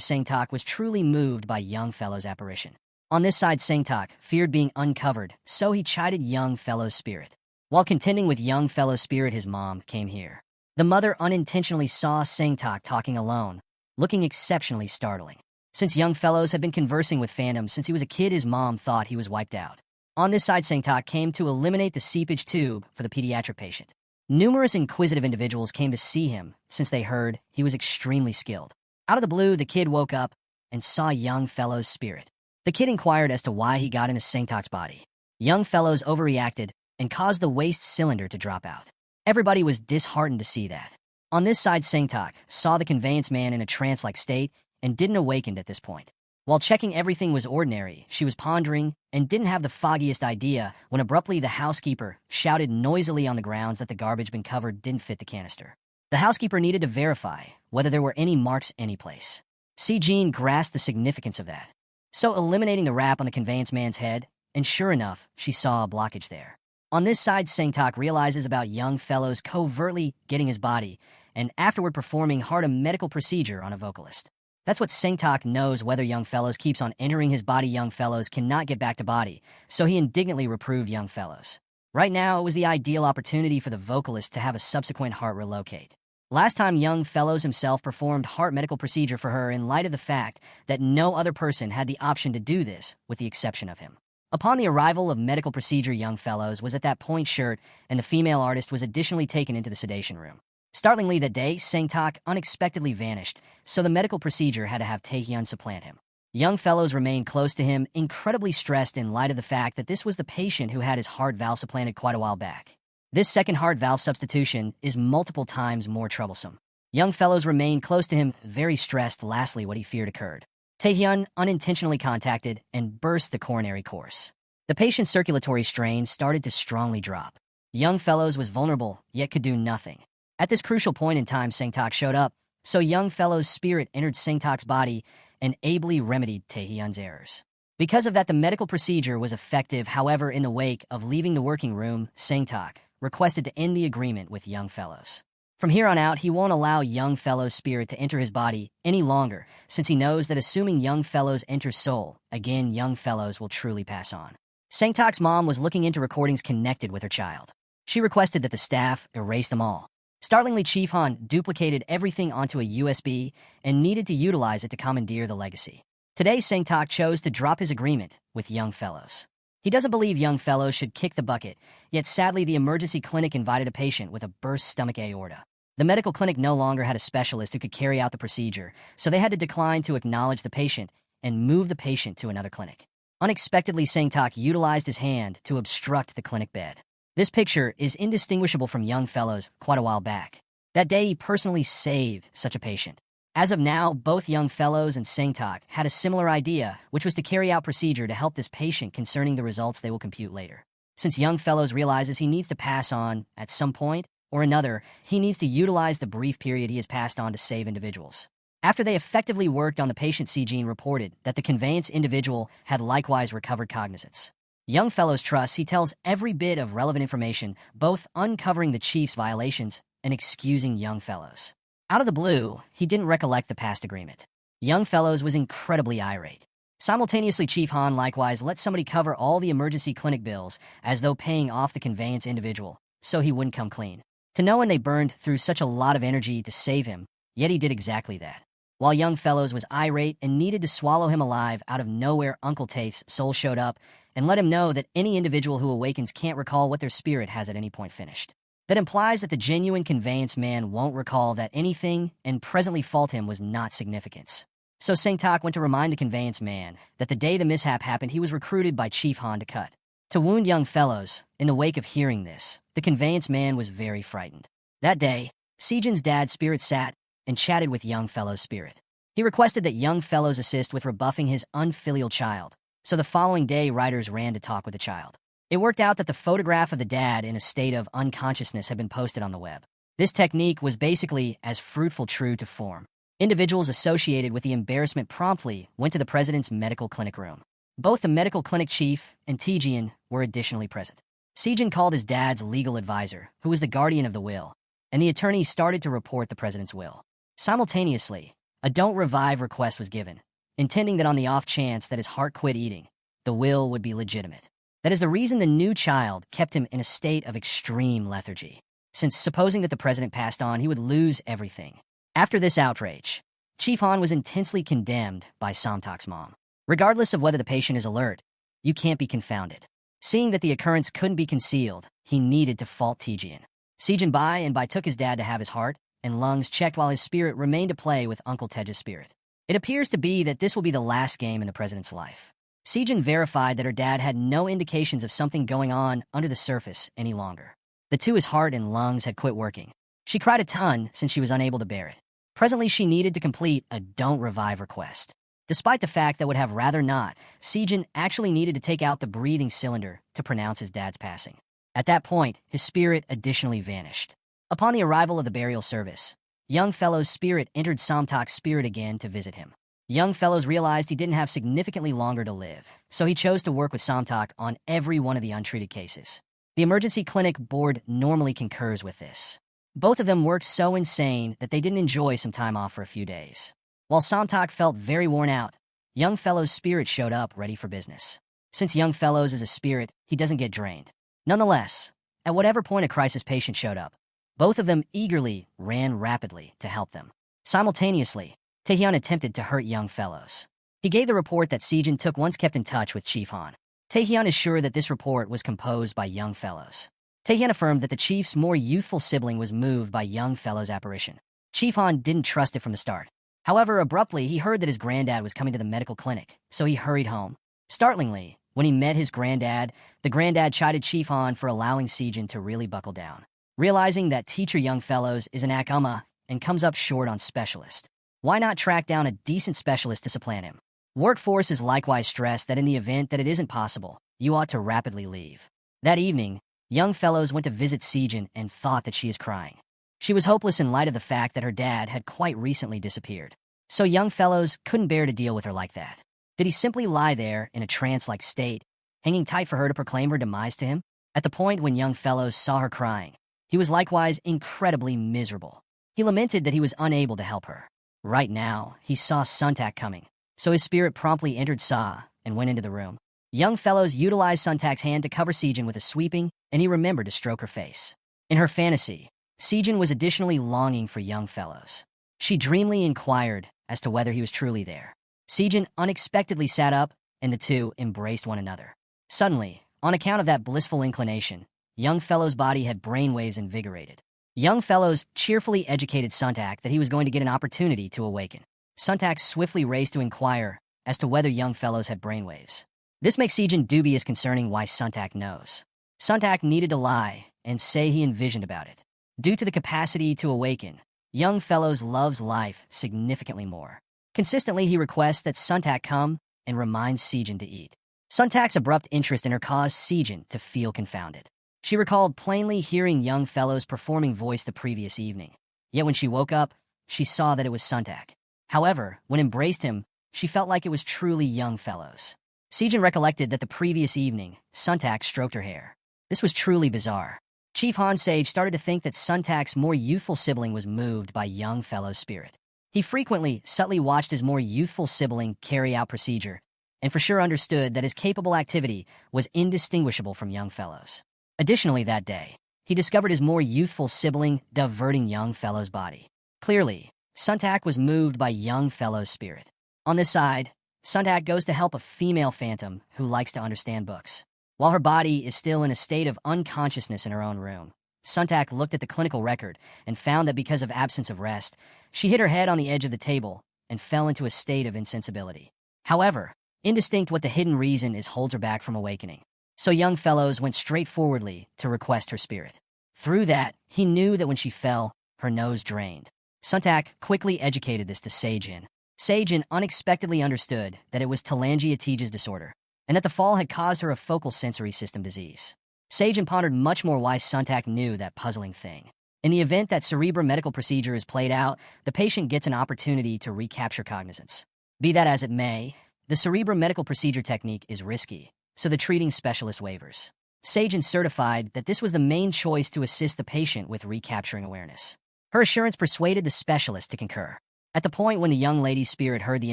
Seung-tak was truly moved by young fellow's apparition. On this side, Seung-tak feared being uncovered, so he chided young fellow's spirit. While contending with young fellow's spirit, his mom came here. The mother unintentionally saw Seung-tak talking alone, looking exceptionally startling. Since young fellows had been conversing with phantoms since he was a kid, his mom thought he was wiped out. On this side, Seung-tak came to eliminate the seepage tube for the pediatric patient. Numerous inquisitive individuals came to see him since they heard he was extremely skilled. Out of the blue, the kid woke up and saw young fellow's spirit. The kid inquired as to why he got into Seung-tak's body. Young fellows overreacted and caused the waste cylinder to drop out. Everybody was disheartened to see that. On this side, Seung-tak saw the conveyance man in a trance-like state and didn't awaken at this point. While checking everything was ordinary, she was pondering and didn't have the foggiest idea when abruptly the housekeeper shouted noisily on the grounds that the garbage bin cover didn't fit the canister. The housekeeper needed to verify whether there were any marks anyplace. Si-jin grasped the significance of that. So eliminating the wrap on the conveyance man's head, and sure enough, she saw a blockage there. On this side, Seung-tak realizes about young fellows covertly getting his body and afterward performing a medical procedure on a vocalist. That's what Seung-tak knows. Whether young fellows keeps on entering his body, young fellows cannot get back to body, so he indignantly reproved young fellows. Right now, it was the ideal opportunity for the vocalist to have a subsequent heart relocate. Last time, young fellows himself performed heart medical procedure for her in light of the fact that no other person had the option to do this, with the exception of him. Upon the arrival of medical procedure, young fellows was at that point shirt, and the female artist was additionally taken into the sedation room. Startlingly that day, Seung-tak unexpectedly vanished, so the medical procedure had to have Taehyun supplant him. Young fellows remained close to him, incredibly stressed in light of the fact that this was the patient who had his heart valve supplanted quite a while back. This second heart valve substitution is multiple times more troublesome. Young fellows remained close to him, very stressed. Lastly, what he feared occurred. Taehyun unintentionally contacted and burst the coronary course. The patient's circulatory strain started to strongly drop. Young fellows was vulnerable, yet could do nothing. At this crucial point in time, Seung-tak showed up, so young fellow's spirit entered Seung-tak's body and ably remedied Taehyun's errors. Because of that, the medical procedure was effective. However, in the wake of leaving the working room, Seung-tak requested to end the agreement with young fellows. From here on out, he won't allow young fellow's spirit to enter his body any longer, since he knows that assuming young fellows enters soul, again young fellows will truly pass on. Seung-tak's mom was looking into recordings connected with her child. She requested that the staff erase them all. Startlingly, Chief Han duplicated everything onto a USB and needed to utilize it to commandeer the legacy. Today, Seung-tak chose to drop his agreement with young fellows. He doesn't believe young fellows should kick the bucket, yet sadly the emergency clinic invited a patient with a burst stomach aorta. The medical clinic no longer had a specialist who could carry out the procedure, so they had to decline to acknowledge the patient and move the patient to another clinic. Unexpectedly, Seung-tak utilized his hand to obstruct the clinic bed. This picture is indistinguishable from young fellows quite a while back. That day, he personally saved such a patient. As of now, both young fellows and Seung-tak had a similar idea, which was to carry out procedure to help this patient concerning the results they will compute later. Since young fellows realizes he needs to pass on at some point or another, he needs to utilize the brief period he has passed on to save individuals. After they effectively worked on the patient, Si-jin reported that the conveyance individual had likewise recovered cognizance. Young fellows trusts he tells every bit of relevant information, both uncovering the chief's violations and excusing young fellows. Out of the blue, he didn't recollect the past agreement. Young fellows was incredibly irate. Simultaneously, Chief Han likewise let somebody cover all the emergency clinic bills as though paying off the conveyance individual, so he wouldn't come clean. To no one they burned through such a lot of energy to save him, yet he did exactly that. While young fellows was irate and needed to swallow him alive, out of nowhere Uncle Tate's soul showed up and let him know that any individual who awakens can't recall what their spirit has at any point finished. That implies that the genuine conveyance man won't recall that anything and presently fault him was not significance. So Seung-tak went to remind the conveyance man that the day the mishap happened, he was recruited by Chief Han to cut. To wound young fellows, in the wake of hearing this, the conveyance man was very frightened. That day, Si-jin's dad's spirit sat and chatted with young fellow's spirit. He requested that young fellows assist with rebuffing his unfilial child. So the following day, writers ran to talk with the child. It worked out that the photograph of the dad in a state of unconsciousness had been posted on the web. This technique was basically as fruitful true to form. Individuals associated with the embarrassment promptly went to the president's medical clinic room. Both the medical clinic chief and Tae-jian were additionally present. Sejin called his dad's legal advisor, who was the guardian of the will, and the attorney started to report the president's will. Simultaneously, a don't revive request was given, intending that on the off chance that his heart quit eating, the will would be legitimate. That is the reason the new child kept him in a state of extreme lethargy, since supposing that the president passed on, he would lose everything. After this outrage, Chief Han was intensely condemned by Seung-tak's mom. Regardless of whether the patient is alert, you can't be confounded. Seeing that the occurrence couldn't be concealed, he needed to fault Tae-jian. Sejin Bai took his dad to have his heart and lungs checked while his spirit remained to play with Uncle Taeja's spirit. It appears to be that this will be the last game in the president's life. Sejin verified that her dad had no indications of something going on under the surface any longer. The two, his heart and lungs, had quit working. She cried a ton since she was unable to bear it. Presently, she needed to complete a don't revive request. Despite the fact that would have rather not, Sejin actually needed to take out the breathing cylinder to pronounce his dad's passing. At that point, his spirit additionally vanished. Upon the arrival of the burial service, young fellow's spirit entered Seung-tak's spirit again to visit him. Young fellows realized he didn't have significantly longer to live, so he chose to work with Seung-tak on every one of the untreated cases. The emergency clinic board normally concurs with this. Both of them worked so insane that they didn't enjoy some time off for a few days. While Seung-tak felt very worn out, young fellow's spirit showed up ready for business. Since young fellows is a spirit, he doesn't get drained. Nonetheless, at whatever point a crisis patient showed up, both of them eagerly ran rapidly to help them. Simultaneously, Tae-hyun attempted to hurt young fellows. He gave the report that Sejin took once kept in touch with Chief Han. Tae-hyun is sure that this report was composed by young fellows. Tae-hyun affirmed that the chief's more youthful sibling was moved by young fellow's apparition. Chief Han didn't trust it from the start. However, abruptly, he heard that his granddad was coming to the medical clinic, so he hurried home. Startlingly, when he met his granddad, the granddad chided Chief Han for allowing Sejin to really buckle down. Realizing that teacher young fellows is an akama and comes up short on specialist, why not track down a decent specialist to supplant him? Workforce is likewise stressed that in the event that it isn't possible, you ought to rapidly leave. That evening, young fellows went to visit Sejin and thought that she is crying. She was hopeless in light of the fact that her dad had quite recently disappeared. So young fellows couldn't bear to deal with her like that. Did he simply lie there in a trance-like state, hanging tight for her to proclaim her demise to him? At the point when young fellows saw her crying, he was likewise incredibly miserable. He lamented that he was unable to help her. Right now, he saw Seung-tak coming, so his spirit promptly entered Sa and went into the room. Young fellows utilized Seung-tak's hand to cover Sejin with a sweeping, and he remembered to stroke her face. In her fantasy, Sejin was additionally longing for young fellows. She dreamily inquired as to whether he was truly there. Sejin unexpectedly sat up, and the two embraced one another. Suddenly, on account of that blissful inclination, young fellow's body had brainwaves invigorated. Young fellows cheerfully educated Seung-tak that he was going to get an opportunity to awaken. Seung-tak swiftly raced to inquire as to whether young fellows had brainwaves. This makes Sejin dubious concerning why Seung-tak knows. Seung-tak needed to lie and say he envisioned about it. Due to the capacity to awaken, young fellows loves life significantly more. Consistently, he requests that Seung-tak come and reminds Sejin to eat. Seung-tak's abrupt interest in her caused Sejin to feel confounded. She recalled plainly hearing young fellows performing voice the previous evening. Yet when she woke up, she saw that it was Seung-tak. However, when embraced him, she felt like it was truly young fellows. Sejin recollected that the previous evening, Seung-tak stroked her hair. This was truly bizarre. Chief Han Sage started to think that Seung-tak's more youthful sibling was moved by young fellow's spirit. He frequently, subtly watched his more youthful sibling carry out procedure, and for sure understood that his capable activity was indistinguishable from young fellows. Additionally, that day, he discovered his more youthful sibling diverting young fellow's body. Clearly, Seung-tak was moved by young fellow's spirit. On this side, Seung-tak goes to help a female phantom who likes to understand books. While her body is still in a state of unconsciousness in her own room, Seung-tak looked at the clinical record and found that because of absence of rest, she hit her head on the edge of the table and fell into a state of insensibility. However, indistinct what the hidden reason is holds her back from awakening. So young fellows went straightforwardly to request her spirit. Through that, he knew that when she fell, her nose drained. Seung-tak quickly educated this to Sejin. Sejin unexpectedly understood that it was telangiectasias disorder, and that the fall had caused her a focal sensory system disease. Sejin pondered much more why Seung-tak knew that puzzling thing. In the event that cerebral medical procedure is played out, the patient gets an opportunity to recapture cognizance. Be that as it may, the cerebral medical procedure technique is risky, so the treating specialist wavers. Sagen certified that this was the main choice to assist the patient with recapturing awareness. Her assurance persuaded the specialist to concur. At the point when the young lady's spirit heard the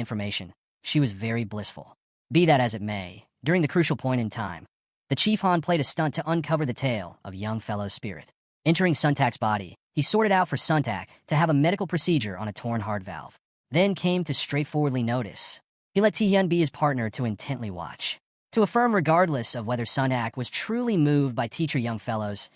information, she was very blissful. Be that as it may, during the crucial point in time, the Chief Han played a stunt to uncover the tale of young fellow's spirit. Entering Seung-tak's body, he sorted out for Seung-tak to have a medical procedure on a torn heart valve. Then came to straightforwardly notice. He let Tae-hyun be his partner to intently watch. To affirm regardless of whether Seung-tak was truly moved by teacher young fellows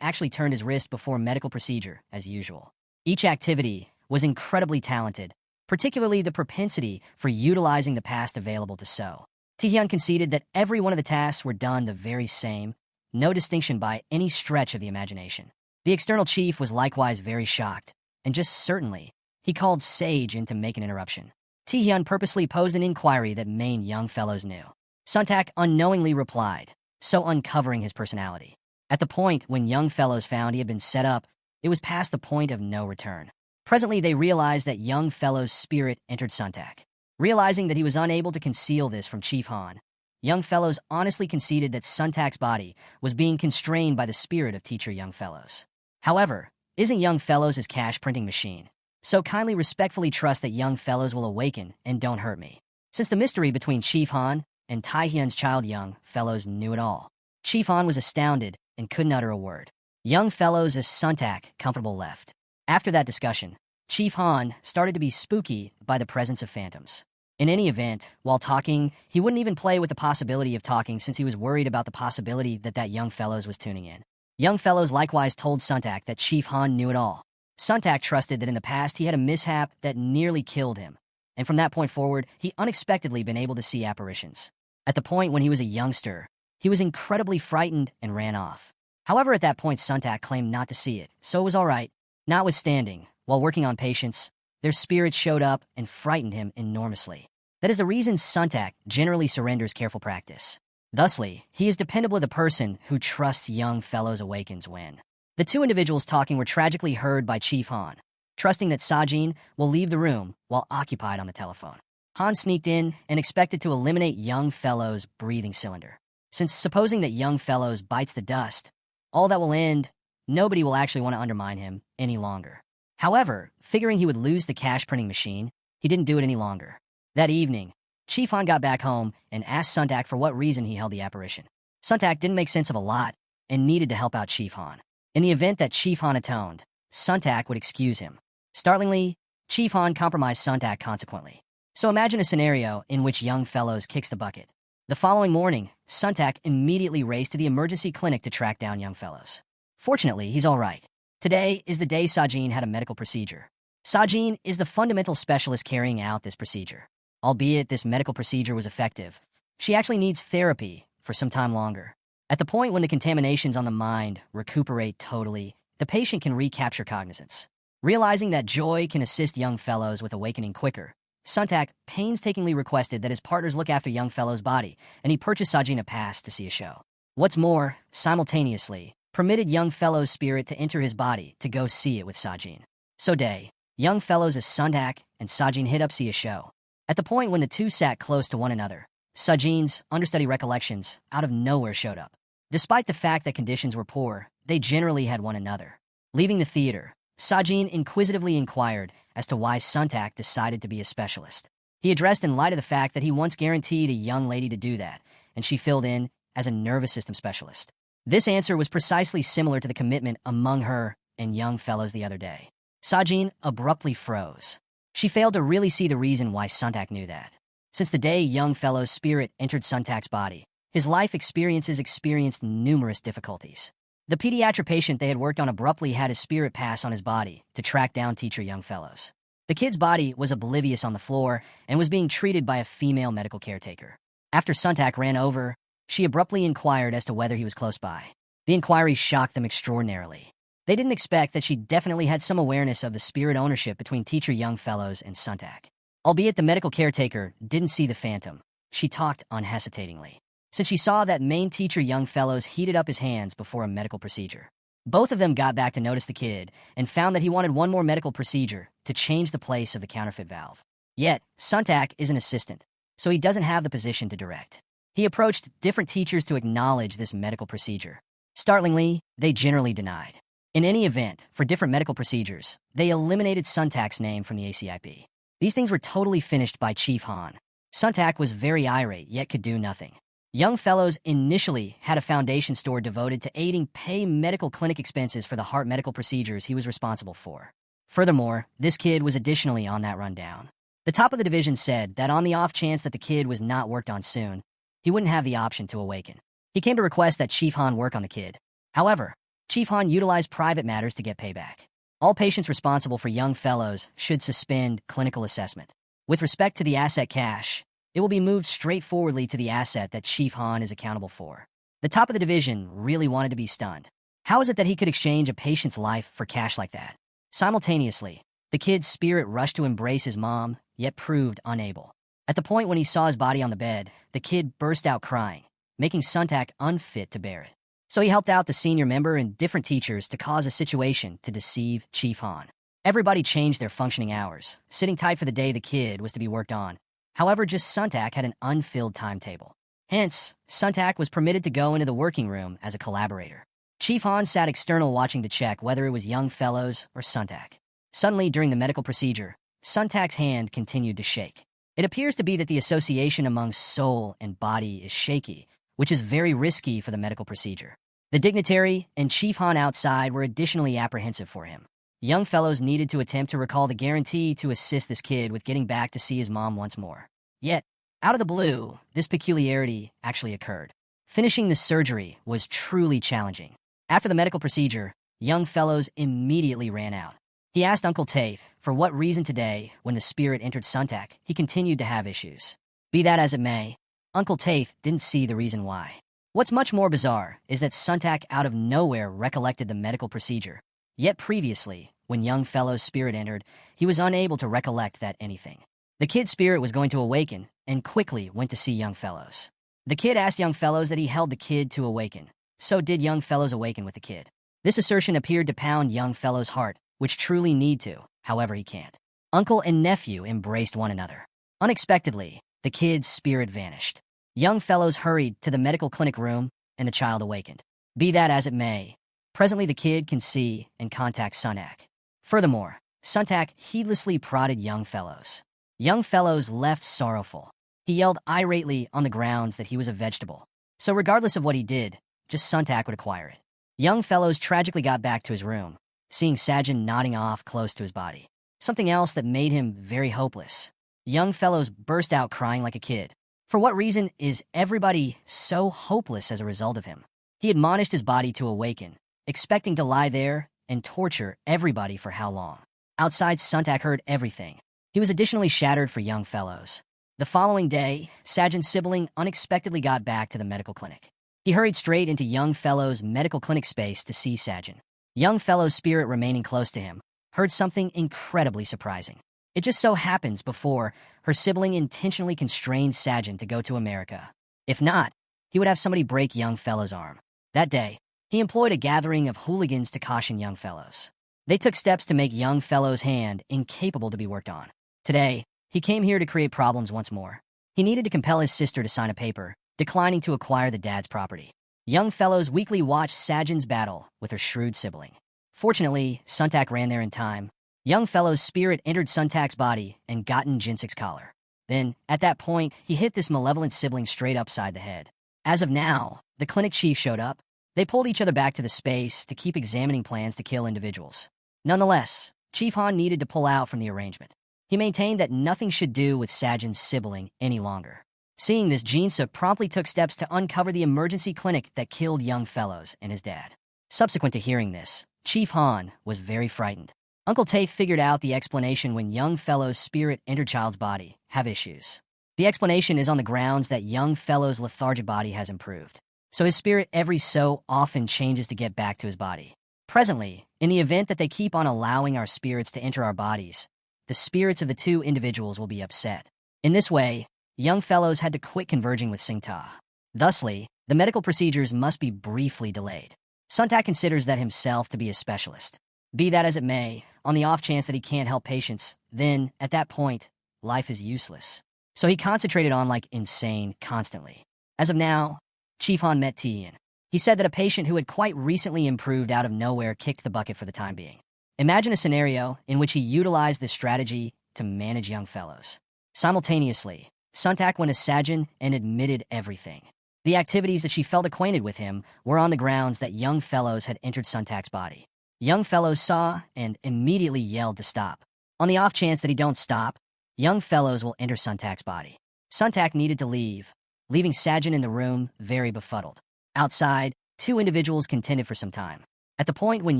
actually turned his wrist before medical procedure, as usual. Each activity was incredibly talented, particularly the propensity for utilizing the past available to Seo. Tae-hyun conceded that every one of the tasks were done the very same, no distinction by any stretch of the imagination. The external chief was likewise very shocked, and just certainly, he called Sage in to make an interruption. Tae-hyun purposely posed an inquiry that main young fellows knew. Seung-tak unknowingly replied, so uncovering his personality. At the point when young fellows found he had been set up, it was past the point of no return. Presently, they realized that young fellow's spirit entered Seung-tak. Realizing that he was unable to conceal this from Chief Han, young fellows honestly conceded that Seung-tak's body was being constrained by the spirit of teacher young fellows. However, isn't young fellows his cash printing machine? So kindly respectfully trust that young fellows will awaken and don't hurt me. Since the mystery between Chief Han and Tae-hyun's child young fellows knew it all. Chief Han was astounded and couldn't utter a word. Young fellows as Seung-tak comfortable left. After that discussion, Chief Han started to be spooky by the presence of phantoms. In any event, while talking, he wouldn't even play with the possibility of talking since he was worried about the possibility that young fellows was tuning in. Young fellows likewise told Seung-tak that Chief Han knew it all. Seung-tak trusted that in the past he had a mishap that nearly killed him, and from that point forward, he unexpectedly been able to see apparitions. At the point when he was a youngster, he was incredibly frightened and ran off. However, at that point, Seung-tak claimed not to see it, so it was all right. Notwithstanding, while working on patients, their spirits showed up and frightened him enormously. That is the reason Seung-tak generally surrenders careful practice. Thusly, he is dependable the person who trusts young fellows awakens when. The two individuals talking were tragically heard by Chief Han, trusting that Sajin will leave the room while occupied on the telephone. Han sneaked in and expected to eliminate young fellow's breathing cylinder. Since supposing that young fellows bites the dust, all that will end, nobody will actually want to undermine him any longer. However, figuring he would lose the cash printing machine, he didn't do it any longer. That evening, Chief Han got back home and asked Seung-tak for what reason he held the apparition. Seung-tak didn't make sense of a lot and needed to help out Chief Han. In the event that Chief Han atoned, Seung-tak would excuse him. Startlingly, Chief Han compromised Seung-tak consequently. So imagine a scenario in which young fellows kicks the bucket. The following morning, Seung-tak immediately raced to the emergency clinic to track down young fellows. Fortunately, he's all right. Today is the day Sajin had a medical procedure. Sajin is the fundamental specialist carrying out this procedure. Albeit this medical procedure was effective, she actually needs therapy for some time longer. At the point when the contaminations on the mind recuperate totally, the patient can recapture cognizance. Realizing that joy can assist young fellows with awakening quicker, Seung-tak painstakingly requested that his partners look after young fellow's body, and he purchased Sajin a pass to see a show. What's more, simultaneously, permitted young fellow's spirit to enter his body to go see it with Sajin. So day, young fellows as Seung-tak and Sajin hit up see a show. At the point when the two sat close to one another, Sajin's understudy recollections out of nowhere showed up. Despite the fact that conditions were poor, they generally had one another. Leaving the theater, Sajin inquisitively inquired as to why Seung-tak decided to be a specialist. He addressed in light of the fact that he once guaranteed a young lady to do that, and she filled in as a nervous system specialist. This answer was precisely similar to the commitment among her and young fellows the other day. Sajin abruptly froze. She failed to really see the reason why Seung-tak knew that. Since the day young fellow's spirit entered Seung-tak's body, his life experiences experienced numerous difficulties. The pediatric patient they had worked on abruptly had his spirit pass on his body to track down teacher young fellows. The kid's body was oblivious on the floor and was being treated by a female medical caretaker. After Seung-tak ran over, she abruptly inquired as to whether he was close by. The inquiry shocked them extraordinarily. They didn't expect that she definitely had some awareness of the spirit ownership between teacher young fellows and Seung-tak. Albeit the medical caretaker didn't see the phantom, she talked unhesitatingly. Since she saw that main teacher young fellows heated up his hands before a medical procedure. Both of them got back to notice the kid and found that he wanted one more medical procedure to change the place of the counterfeit valve. Yet, Seung-tak is an assistant, so he doesn't have the position to direct. He approached different teachers to acknowledge this medical procedure. Startlingly, they generally denied. In any event, for different medical procedures, they eliminated Seung-tak's name from the ACIP. These things were totally finished by Chief Han. Seung-tak was very irate, yet could do nothing. Young Fellows initially had a foundation store devoted to aiding pay medical clinic expenses for the heart medical procedures he was responsible for. Furthermore, this kid was additionally on that rundown. The top of the division said that on the off chance that the kid was not worked on soon, he wouldn't have the option to awaken. He came to request that Chief Han work on the kid. However, Chief Han utilized private matters to get payback. All patients responsible for Young Fellows should suspend clinical assessment. With respect to the asset cash, it will be moved straightforwardly to the asset that Chief Han is accountable for. The top of the division really wanted to be stunned. How is it that he could exchange a patient's life for cash like that? Simultaneously, the kid's spirit rushed to embrace his mom, yet proved unable. At the point when he saw his body on the bed, the kid burst out crying, making Seung-tak unfit to bear it. So he helped out the senior member and different teachers to cause a situation to deceive Chief Han. Everybody changed their functioning hours, sitting tight for the day the kid was to be worked on. However, just Seung-tak had an unfilled timetable. Hence, Seung-tak was permitted to go into the working room as a collaborator. Chief Han sat external watching to check whether it was Young Fellows or Seung-tak. Suddenly, during the medical procedure, Seung-tak's hand continued to shake. It appears to be that the association among soul and body is shaky, which is very risky for the medical procedure. The dignitary and Chief Han outside were additionally apprehensive for him. Young Fellows needed to attempt to recall the guarantee to assist this kid with getting back to see his mom once more. Yet, out of the blue, this peculiarity actually occurred. Finishing the surgery was truly challenging. After the medical procedure, Young Fellows immediately ran out. He asked Uncle Taith for what reason today, when the spirit entered Seung-tak, he continued to have issues. Be that as it may, Uncle Taith didn't see the reason why. What's much more bizarre is that Seung-tak out of nowhere recollected the medical procedure. Yet previously, when Young Fellow's spirit entered, he was unable to recollect that anything. The kid's spirit was going to awaken, and quickly went to see Young Fellows. The kid asked Young Fellows that he held the kid to awaken. So did Young Fellows awaken with the kid. This assertion appeared to pound Young Fellow's heart, which truly need to, however he can't. Uncle and nephew embraced one another. Unexpectedly, the kid's spirit vanished. Young Fellows hurried to the medical clinic room, and the child awakened. Be that as it may, presently the kid can see and contact Seung-tak. Furthermore, Seung-tak heedlessly prodded Young Fellows. Young Fellows left sorrowful. He yelled irately on the grounds that he was a vegetable. So regardless of what he did, just Seung-tak would acquire it. Young Fellows tragically got back to his room, seeing Sajin nodding off close to his body. Something else that made him very hopeless. Young Fellows burst out crying like a kid. For what reason is everybody so hopeless as a result of him? He admonished his body to awaken, expecting to lie there and torture everybody for how long. Outside, Seung-tak heard everything. He was additionally shattered for Young Fellows. The following day, Sajin's sibling unexpectedly got back to the medical clinic. He hurried straight into Young Fellow's medical clinic space to see Sajin. Young Fellow's spirit remaining close to him heard something incredibly surprising. It just so happens before, her sibling intentionally constrained Sajin to go to America. If not, he would have somebody break Young Fellow's arm. That day, he employed a gathering of hooligans to caution Young Fellows. They took steps to make Young Fellow's hand incapable to be worked on. Today, he came here to create problems once more. He needed to compel his sister to sign a paper, declining to acquire the dad's property. Young Fellows weakly watched Sajin's battle with her shrewd sibling. Fortunately, Seung-tak ran there in time. Young Fellow's spirit entered Seung-tak's body and got in Jinsik's collar. Then, at that point, he hit this malevolent sibling straight upside the head. As of now, the clinic chief showed up. They pulled each other back to the space to keep examining plans to kill individuals. Nonetheless, Chief Han needed to pull out from the arrangement. He maintained that nothing should do with Sajin's sibling any longer. Seeing this, Jinsuk promptly took steps to uncover the emergency clinic that killed Young Fellows and his dad. Subsequent to hearing this, Chief Han was very frightened. Uncle Taith figured out the explanation when Young Fellow's spirit entered child's body have issues. The explanation is on the grounds that Young Fellow's lethargic body has improved. So his spirit every so often changes to get back to his body. Presently, in the event that they keep on allowing our spirits to enter our bodies, the spirits of the two individuals will be upset. In this way, Young Fellows had to quit converging with Seung-tak. Thusly, the medical procedures must be briefly delayed. Seung-tak considers that himself to be a specialist. Be that as it may, on the off chance that he can't help patients, then, at that point, life is useless. So he concentrated on like insane constantly. As of now, Chief Han met Tae-in. He said that a patient who had quite recently improved out of nowhere kicked the bucket for the time being. Imagine a scenario in which he utilized this strategy to manage young fellows. Simultaneously, Seung-tak went to Sajin and admitted everything. The activities that she felt acquainted with him were on the grounds that young fellows had entered Seung-tak's body. Young fellows saw and immediately yelled to stop. On the off chance that he don't stop, young fellows will enter Seung-tak's body. Seung-tak needed to leave, leaving Sajin in the room very befuddled. Outside, two individuals contended for some time. At the point when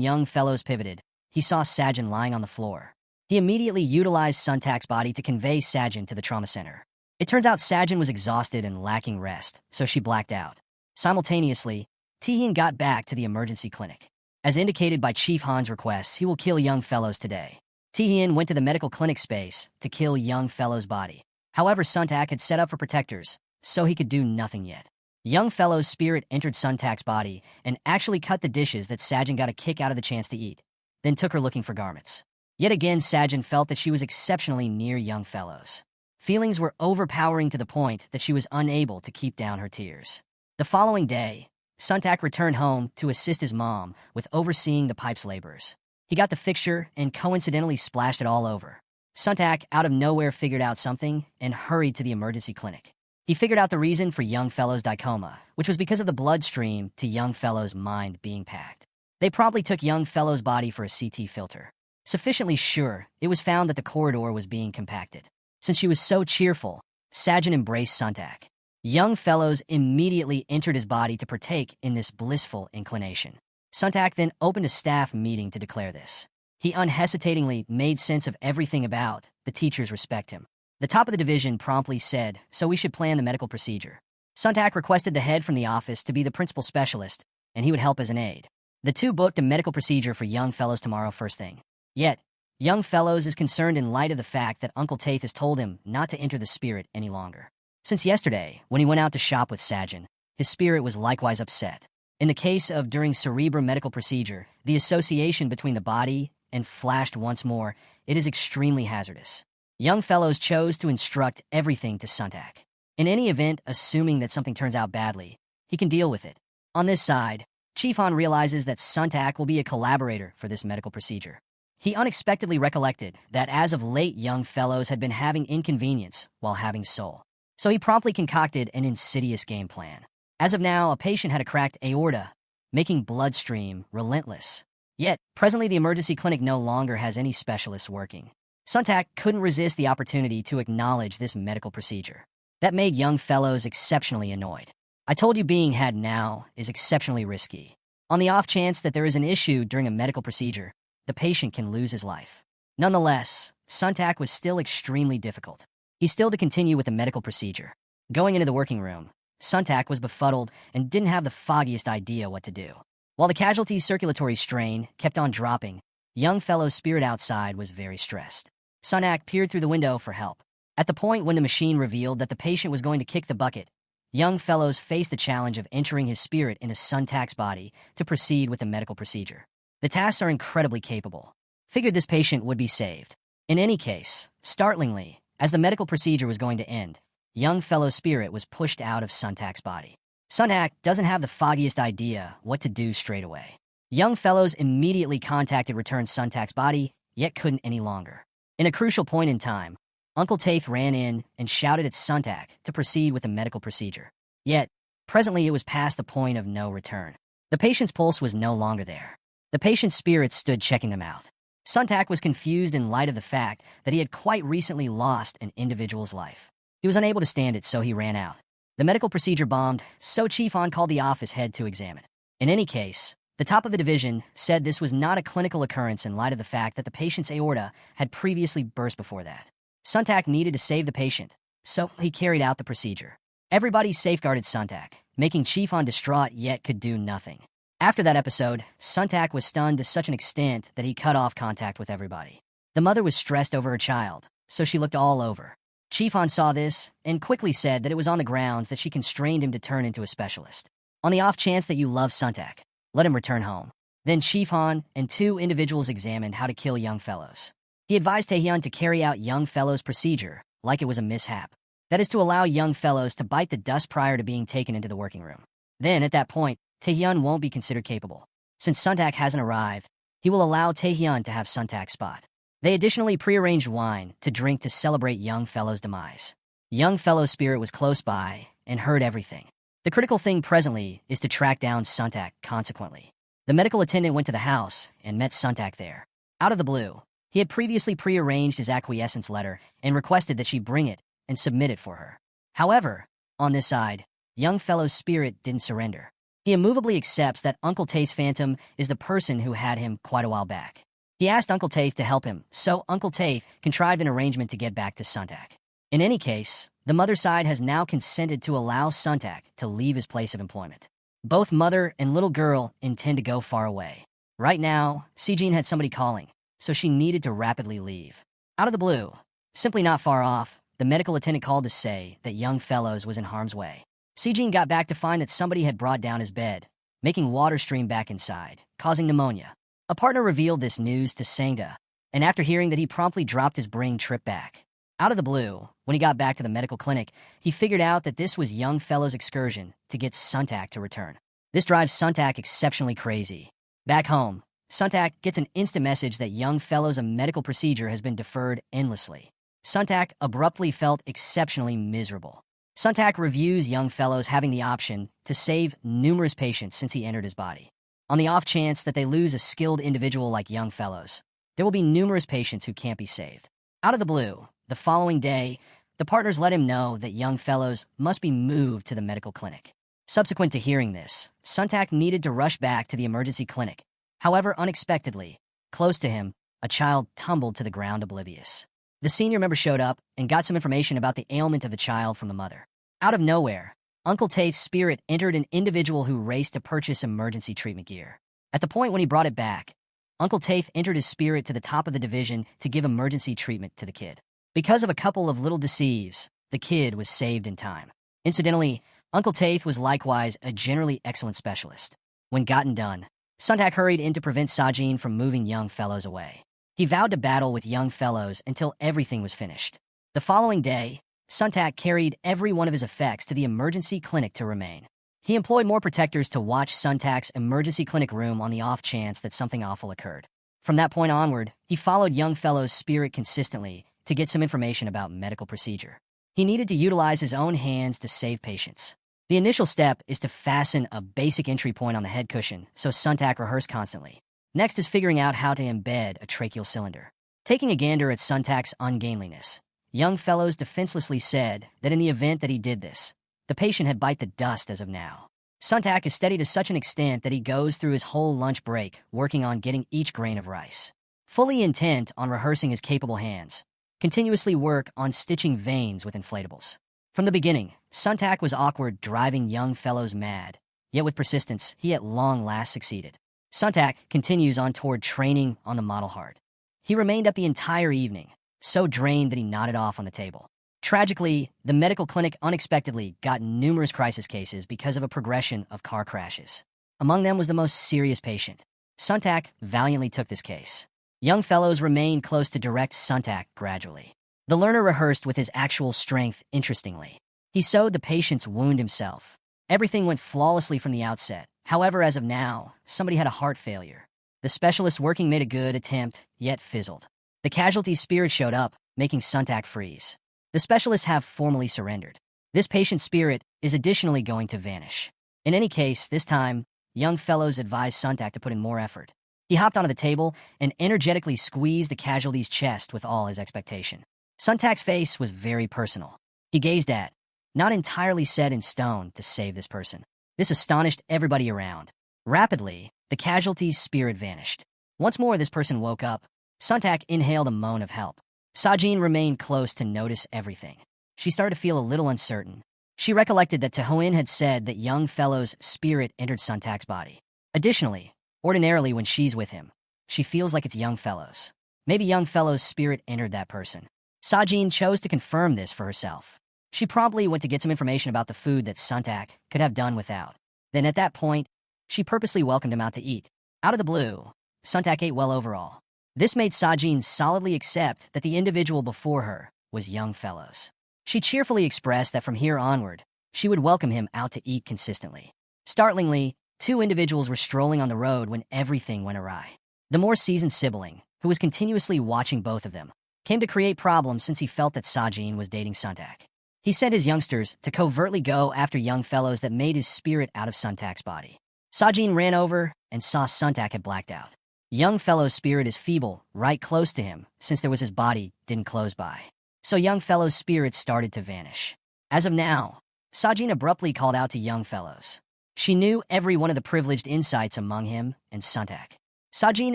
young fellows pivoted, he saw Sajin lying on the floor. He immediately utilized Seung-tak's body to convey Sajin to the trauma center. It turns out Sajin was exhausted and lacking rest, so she blacked out. Simultaneously, Tae-in got back to the emergency clinic. As indicated by Chief Han's requests, he will kill young fellows today. Tae-in went to the medical clinic space to kill young fellow's body. However, Seung-tak had set up for protectors, so he could do nothing yet. Young fellow's spirit entered Seung-tak's body and actually cut the dishes that Sajin got a kick out of the chance to eat, then took her looking for garments. Yet again, Sajin felt that she was exceptionally near young fellows. Feelings were overpowering to the point that she was unable to keep down her tears. The following day, Seung-tak returned home to assist his mom with overseeing the pipe's labors. He got the fixture and coincidentally splashed it all over. Seung-tak, out of nowhere, figured out something and hurried to the emergency clinic. He figured out the reason for young fellow's coma, which was because of the bloodstream to young fellow's mind being packed. They promptly took young fellow's body for a CT filter. Sufficiently sure, it was found that the corridor was being compacted. Since she was so cheerful, Sajin embraced Seung-tak. Young fellows immediately entered his body to partake in this blissful inclination. Seung-tak then opened a staff meeting to declare this. He unhesitatingly made sense of everything about the teachers respect him. The top of the division promptly said, so we should plan the medical procedure. Seung-tak requested the head from the office to be the principal specialist, and he would help as an aide. The two booked a medical procedure for young fellows tomorrow first thing. Yet, young fellows is concerned in light of the fact that Uncle Taith has told him not to enter the spirit any longer. Since yesterday, when he went out to shop with Sajin, his spirit was likewise upset. In the case of during cerebral medical procedure, the association between the body and flashed once more, it is extremely hazardous. Young fellows chose to instruct everything to Seung-tak. In any event, assuming that something turns out badly, he can deal with it. On this side, Chief Han realizes that Seung-tak will be a collaborator for this medical procedure. He unexpectedly recollected that as of late young fellows had been having inconvenience while having soul. So he promptly concocted an insidious game plan. As of now, a patient had a cracked aorta, making bloodstream relentless. Yet, presently the emergency clinic no longer has any specialists working. Seung-tak couldn't resist the opportunity to acknowledge this medical procedure. That made young fellows exceptionally annoyed. I told you being had now is exceptionally risky. On the off chance that there is an issue during a medical procedure, the patient can lose his life. Nonetheless, Seung-tak was still extremely difficult. He still to continue with the medical procedure. Going into the working room, Seung-tak was befuddled and didn't have the foggiest idea what to do. While the casualty's circulatory strain kept on dropping, young fellow's spirit outside was very stressed. Seung-tak peered through the window for help. At the point when the machine revealed that the patient was going to kick the bucket, young fellows faced the challenge of entering his spirit into Seung-tak's body to proceed with the medical procedure. The tasks are incredibly capable. Figured this patient would be saved. In any case, startlingly, as the medical procedure was going to end, young fellow's spirit was pushed out of Seung-tak's body. Seung-tak doesn't have the foggiest idea what to do straight away. Young fellows immediately contacted returned Seung-tak's body, yet couldn't any longer. In a crucial point in time, Uncle Taith ran in and shouted at Seung-tak to proceed with the medical procedure. Yet, presently it was past the point of no return. The patient's pulse was no longer there. The patient's spirit stood checking them out. Seung-tak was confused in light of the fact that he had quite recently lost an individual's life. He was unable to stand it, so he ran out. The medical procedure bombed, so Chief Han called the office head to examine. In any case, the top of the division said this was not a clinical occurrence in light of the fact that the patient's aorta had previously burst before that. Seung-tak needed to save the patient, so he carried out the procedure. Everybody safeguarded Seung-tak, making Chief Han distraught yet could do nothing. After that episode, Seung-tak was stunned to such an extent that he cut off contact with everybody. The mother was stressed over her child, so she looked all over. Chief Han saw this and quickly said that it was on the grounds that she constrained him to turn into a specialist. On the off chance that you love Seung-tak, let him return home. Then Chief Han and two individuals examined how to kill young fellows. He advised Taehyun to carry out young fellows' procedure like it was a mishap. That is to allow young fellows to bite the dust prior to being taken into the working room. Then, at that point, Taehyun won't be considered capable. Since Seung-tak hasn't arrived, he will allow Taehyun to have Seung-tak's spot. They additionally prearranged wine to drink to celebrate young fellow's demise. Young fellow's spirit was close by and heard everything. The critical thing presently is to track down Seung-tak consequently. The medical attendant went to the house and met Seung-tak there. Out of the blue, he had previously prearranged his acquiescence letter and requested that she bring it and submit it for her. However, on this side, young fellow's spirit didn't surrender. He immovably accepts that Uncle Tate's phantom is the person who had him quite a while back. He asked Uncle Tate to help him, so Uncle Tate contrived an arrangement to get back to Seung-tak. In any case, the mother side has now consented to allow Seung-tak to leave his place of employment. Both mother and little girl intend to go far away. Right now, Sejin had somebody calling, so she needed to rapidly leave. Out of the blue, simply not far off, the medical attendant called to say that young fellows was in harm's way. Sejin got back to find that somebody had brought down his bed, making water stream back inside, causing pneumonia. A partner revealed this news to Seung-tak, and after hearing that, he promptly dropped his bring trip back. Out of the blue, when he got back to the medical clinic, he figured out that this was young fellow's excursion to get Seung-tak to return. This drives Seung-tak exceptionally crazy. Back home, Seung-tak gets an instant message that young fellow's medical procedure has been deferred endlessly. Seung-tak abruptly felt exceptionally miserable. Seung-tak reviews young fellows having the option to save numerous patients since he entered his body. On the off chance that they lose a skilled individual like young fellows, there will be numerous patients who can't be saved. Out of the blue, the following day, the partners let him know that young fellows must be moved to the medical clinic. Subsequent to hearing this, Seung-tak needed to rush back to the emergency clinic. However, unexpectedly, close to him, a child tumbled to the ground oblivious. The senior member showed up and got some information about the ailment of the child from the mother. Out of nowhere, Uncle Tate's spirit entered an individual who raced to purchase emergency treatment gear. At the point when he brought it back, Uncle Tate entered his spirit to the top of the division to give emergency treatment to the kid. Because of a couple of little deceives, the kid was saved in time. Incidentally, Uncle Tate was likewise a generally excellent specialist. When gotten done, Seung-tak hurried in to prevent Sejin from moving young fellows away. He vowed to battle with young fellows until everything was finished. The following day, Seung-tak carried every one of his effects to the emergency clinic to remain. He employed more protectors to watch Seung-tak's emergency clinic room on the off chance that something awful occurred. From that point onward, he followed young fellow's spirit consistently to get some information about medical procedure. He needed to utilize his own hands to save patients. The initial step is to fasten a basic entry point on the head cushion, so Seung-tak rehearsed constantly. Next is figuring out how to embed a tracheal cylinder. Taking a gander at Seung-tak's ungainliness, young fellows defenselessly said that in the event that he did this, the patient had bite the dust as of now. Seung-tak is steady to such an extent that he goes through his whole lunch break working on getting each grain of rice. Fully intent on rehearsing his capable hands, continuously work on stitching veins with inflatables. From the beginning, Seung-tak was awkward, driving young fellows mad. Yet with persistence, he at long last succeeded. Seung-tak continues on toward training on the model heart. He remained up the entire evening, so drained that he nodded off on the table. Tragically, the medical clinic unexpectedly got numerous crisis cases because of a progression of car crashes. Among them was the most serious patient. Seung-tak valiantly took this case. Young fellows remained close to direct Seung-tak gradually. The learner rehearsed with his actual strength interestingly. He sewed the patient's wound himself. Everything went flawlessly from the outset. However, as of now, somebody had a heart failure. The specialist working made a good attempt, yet fizzled. The casualty's spirit showed up, making Seung-tak freeze. The specialists have formally surrendered. This patient's spirit is additionally going to vanish. In any case, this time, young fellows advised Seung-tak to put in more effort. He hopped onto the table and energetically squeezed the casualty's chest with all his expectation. Seung-tak's face was very personal. He gazed at, not entirely set in stone to save this person. This astonished everybody around. Rapidly, the casualty's spirit vanished. Once more, this person woke up. Seung-tak inhaled a moan of help. Sejin remained close to notice everything. She started to feel a little uncertain. She recollected that Taehyun had said that young fellow's spirit entered Seung-tak's body. Additionally, ordinarily when she's with him, she feels like it's young fellow's. Maybe young fellow's spirit entered that person. Sejin chose to confirm this for herself. She promptly went to get some information about the food that Seung-tak could have done without. Then at that point, She purposely welcomed him out to eat. Out of the blue, Seung-tak ate well overall. This made Sajin solidly accept that the individual before her was young fellows. She cheerfully expressed that from here onward, she would welcome him out to eat consistently. Startlingly, two individuals were strolling on the road when everything went awry. The more seasoned sibling, who was continuously watching both of them, came to create problems since he felt that Sajin was dating Seung-tak. He sent his youngsters to covertly go after young fellows that made his spirit out of Seung-tak's body. Sajin ran over and saw Seung-tak had blacked out. Young fellow's spirit is feeble, right close to him, since there was his body didn't close by. So young fellow's spirit started to vanish. As of now, Sajin abruptly called out to young fellows. She knew every one of the privileged insights among him and Seung-tak. Sajin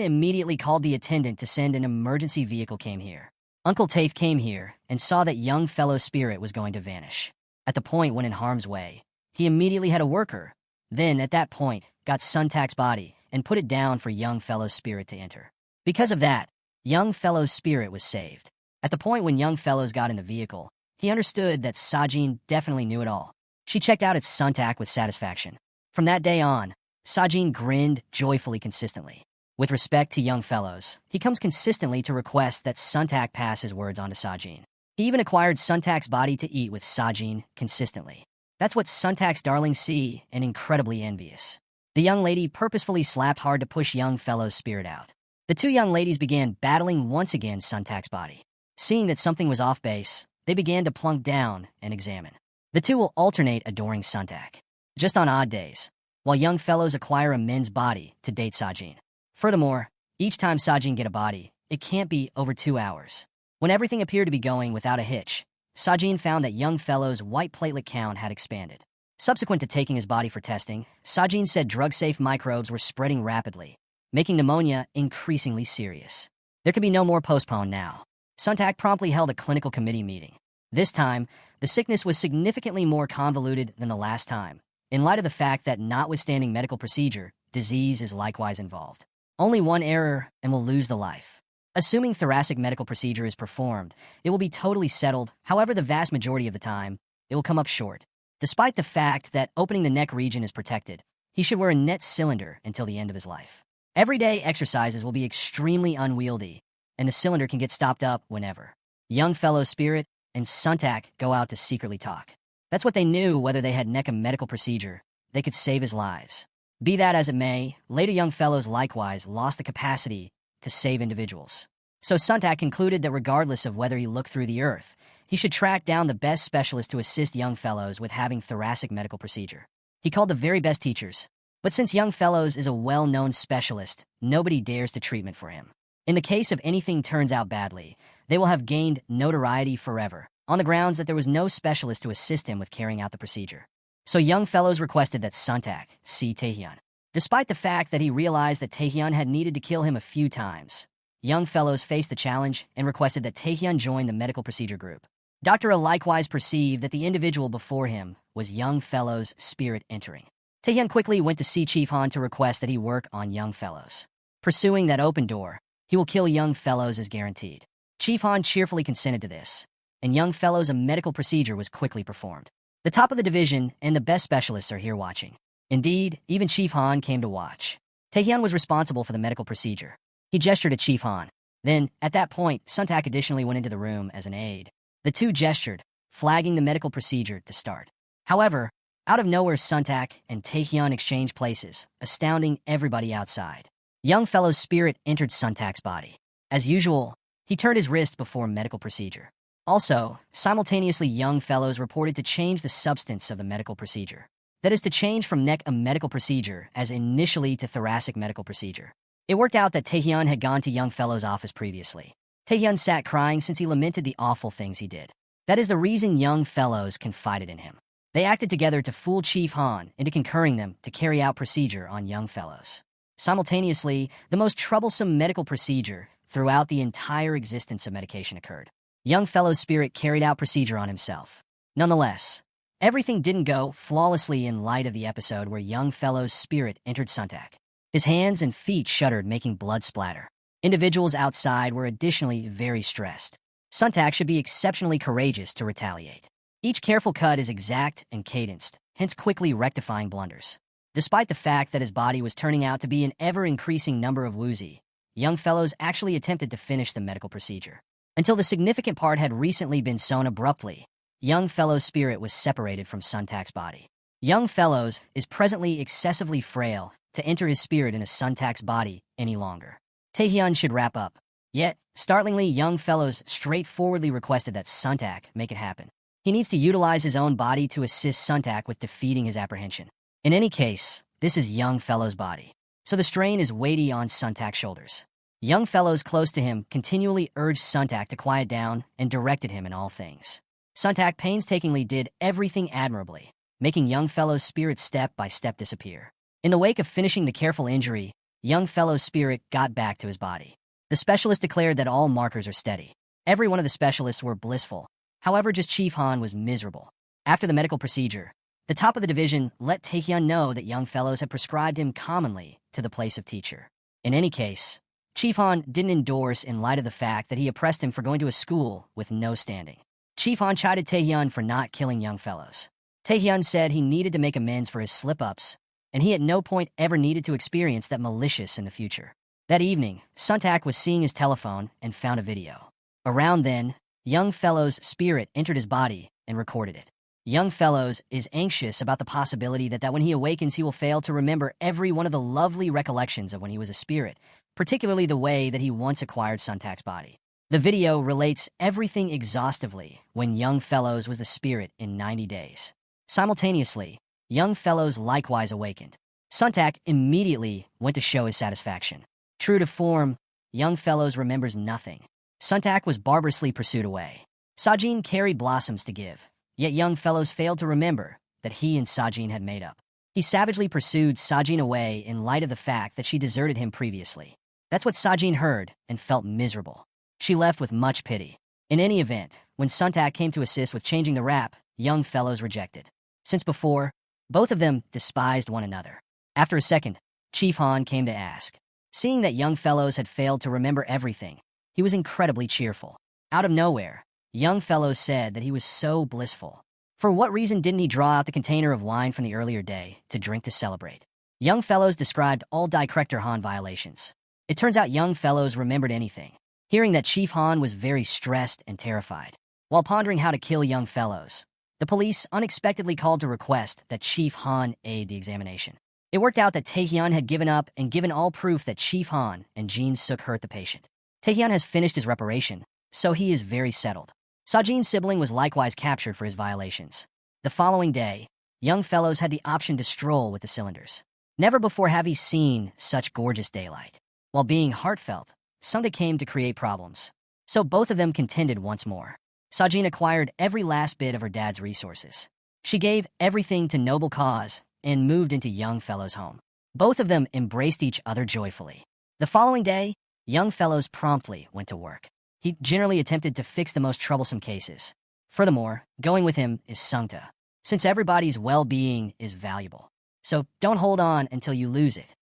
immediately called the attendant to send an emergency vehicle came here. Uncle Taith came here and saw that young fellow's spirit was going to vanish. At the point when in harm's way, he immediately had a worker. Then, at that point, got Seung-tak's body and put it down for young fellow's spirit to enter. Because of that, young fellow's spirit was saved. At the point when young fellows got in the vehicle, he understood that Sajin definitely knew it all. She checked out at Seung-tak with satisfaction. From that day on, Sajin grinned joyfully consistently. With respect to young fellows, he comes consistently to request that Seung-tak pass his words on to Sajin. He even acquired Seung-tak's body to eat with Sajin consistently. That's what Seung-tak's darlings see and incredibly envious. The young lady purposefully slapped hard to push young fellow's spirit out. The two young ladies began battling once again Seung-tak's body. Seeing that something was off base, they began to plunk down and examine. The two will alternate adoring Seung-tak, just on odd days, while young fellows acquire a men's body to date Sajin. Furthermore, each time Sajin get a body, it can't be over 2 hours. When everything appeared to be going without a hitch, Sajin found that young fellow's white platelet count had expanded. Subsequent to taking his body for testing, Sajin said drug-safe microbes were spreading rapidly, making pneumonia increasingly serious. There could be no more postponed now. Seung-tak promptly held a clinical committee meeting. This time, the sickness was significantly more convoluted than the last time, in light of the fact that notwithstanding medical procedure, disease is likewise involved. Only one error and we'll lose the life. Assuming thoracic medical procedure is performed, it will be totally settled. However, the vast majority of the time, it will come up short. Despite the fact that opening the neck region is protected, he should wear a net cylinder until the end of his life. Everyday exercises will be extremely unwieldy, and the cylinder can get stopped up whenever. Young fellow's spirit and Seung-tak go out to secretly talk. That's what they knew. Whether they had neck a medical procedure, they could save his lives. Be that as it may, later young fellows likewise lost the capacity to save individuals. So Seung-tak concluded that regardless of whether he looked through the earth, he should track down the best specialist to assist young fellows with having thoracic medical procedure. He called the very best teachers. But since young fellows is a well-known specialist, nobody dares to treatment for him. In the case of anything turns out badly, they will have gained notoriety forever, on the grounds that there was no specialist to assist him with carrying out the procedure. So young fellows requested that Seung-tak see Taehyun. Despite the fact that he realized that Taehyun had needed to kill him a few times, young fellows faced the challenge and requested that Taehyun join the medical procedure group. Dr. A likewise perceived that the individual before him was young fellow's spirit entering. Taehyun quickly went to see Chief Han to request that he work on young fellows. Pursuing that open door, he will kill young fellows as guaranteed. Chief Han cheerfully consented to this, and young fellows a medical procedure was quickly performed. The top of the division and the best specialists are here watching. Indeed, even Chief Han came to watch. Taehyun was responsible for the medical procedure. He gestured at Chief Han. Then, at that point, Seung-tak additionally went into the room as an aide. The two gestured, flagging the medical procedure to start. However, out of nowhere Seung-tak and Taehyun exchanged places, astounding everybody outside. Young fellow's spirit entered Seung-tak's body. As usual, he turned his wrist before medical procedure. Also, simultaneously young fellows reported to change the substance of the medical procedure. That is to change from neck a medical procedure as initially to thoracic medical procedure. It worked out that Taehyun had gone to young fellow's office previously. Taehyun sat crying since he lamented the awful things he did. That is the reason young fellows confided in him. They acted together to fool Chief Han into concurring them to carry out procedure on young fellows. Simultaneously, the most troublesome medical procedure throughout the entire existence of medication occurred. Young fellow's spirit carried out procedure on himself. Nonetheless, everything didn't go flawlessly in light of the episode where young fellow's spirit entered Seung-tak. His hands and feet shuddered, making blood splatter. Individuals outside were additionally very stressed. Seung-tak should be exceptionally courageous to retaliate. Each careful cut is exact and cadenced, hence quickly rectifying blunders. Despite the fact that his body was turning out to be an ever-increasing number of woozy, young fellows actually attempted to finish the medical procedure. Until the significant part had recently been sewn abruptly, young fellow's spirit was separated from Seung-tak's body. Young fellows is presently excessively frail to enter his spirit in a Seung-tak's body any longer. Taehyun should wrap up. Yet, startlingly, young fellows straightforwardly requested that Seung-tak make it happen. He needs to utilize his own body to assist Seung-tak with defeating his apprehension. In any case, this is young fellow's body, so the strain is weighty on Seung-tak's shoulders. Young fellows close to him continually urged Seung-tak to quiet down and directed him in all things. Seung-tak painstakingly did everything admirably, making young fellow's spirit step by step disappear. In the wake of finishing the careful injury, young fellow's spirit got back to his body. The specialist declared that all markers are steady. Every one of the specialists were blissful. However, just Chief Han was miserable. After the medical procedure, the top of the division let Taehyun know that young fellows had prescribed him commonly to the place of teacher. In any case, Chief Han didn't endorse in light of the fact that he oppressed him for going to a school with no standing. Chief Han chided Taehyun for not killing young fellows. Taehyun said he needed to make amends for his slip-ups, and he at no point ever needed to experience that malicious in the future. That evening, Seung-tak was seeing his telephone and found a video. Around then, young fellow's spirit entered his body and recorded it. Young fellows is anxious about the possibility that when he awakens he will fail to remember every one of the lovely recollections of when he was a spirit, particularly the way that he once acquired Seung-tak's body. The video relates everything exhaustively when young fellows was the spirit in 90 days. Simultaneously, young fellows likewise awakened. Seung-tak immediately went to show his satisfaction. True to form, young fellows remembers nothing. Seung-tak was barbarously pursued away. Sajin carried blossoms to give, yet young fellows failed to remember that he and Sajin had made up. He savagely pursued Sajin away in light of the fact that she deserted him previously. That's what Sajin heard and felt miserable. She left with much pity. In any event, when Seung-tak came to assist with changing the rap, young fellows rejected. Since before, both of them despised one another. After a second, Chief Han came to ask. Seeing that young fellows had failed to remember everything, he was incredibly cheerful. Out of nowhere, young fellows said that he was so blissful. For what reason didn't he draw out the container of wine from the earlier day to drink to celebrate? Young fellows described all Director Han violations. It turns out young fellows remembered anything. Hearing that Chief Han was very stressed and terrified. While pondering how to kill young fellows, the police unexpectedly called to request that Chief Han aid the examination. It worked out that Taehyun had given up and given all proof that Chief Han and Jin Suk hurt the patient. Taehyun has finished his reparation, so he is very settled. Sajin's sibling was likewise captured for his violations. The following day, young fellows had the option to stroll with the cylinders. Never before have he seen such gorgeous daylight. While being heartfelt, Seung-tak came to create problems. So both of them contended once more. Sajin acquired every last bit of her dad's resources. She gave everything to noble cause and moved into young fellow's home. Both of them embraced each other joyfully. The following day, young fellows promptly went to work. He generally attempted to fix the most troublesome cases. Furthermore, going with him is Seung-tak, since everybody's well-being is valuable. So don't hold on until you lose it.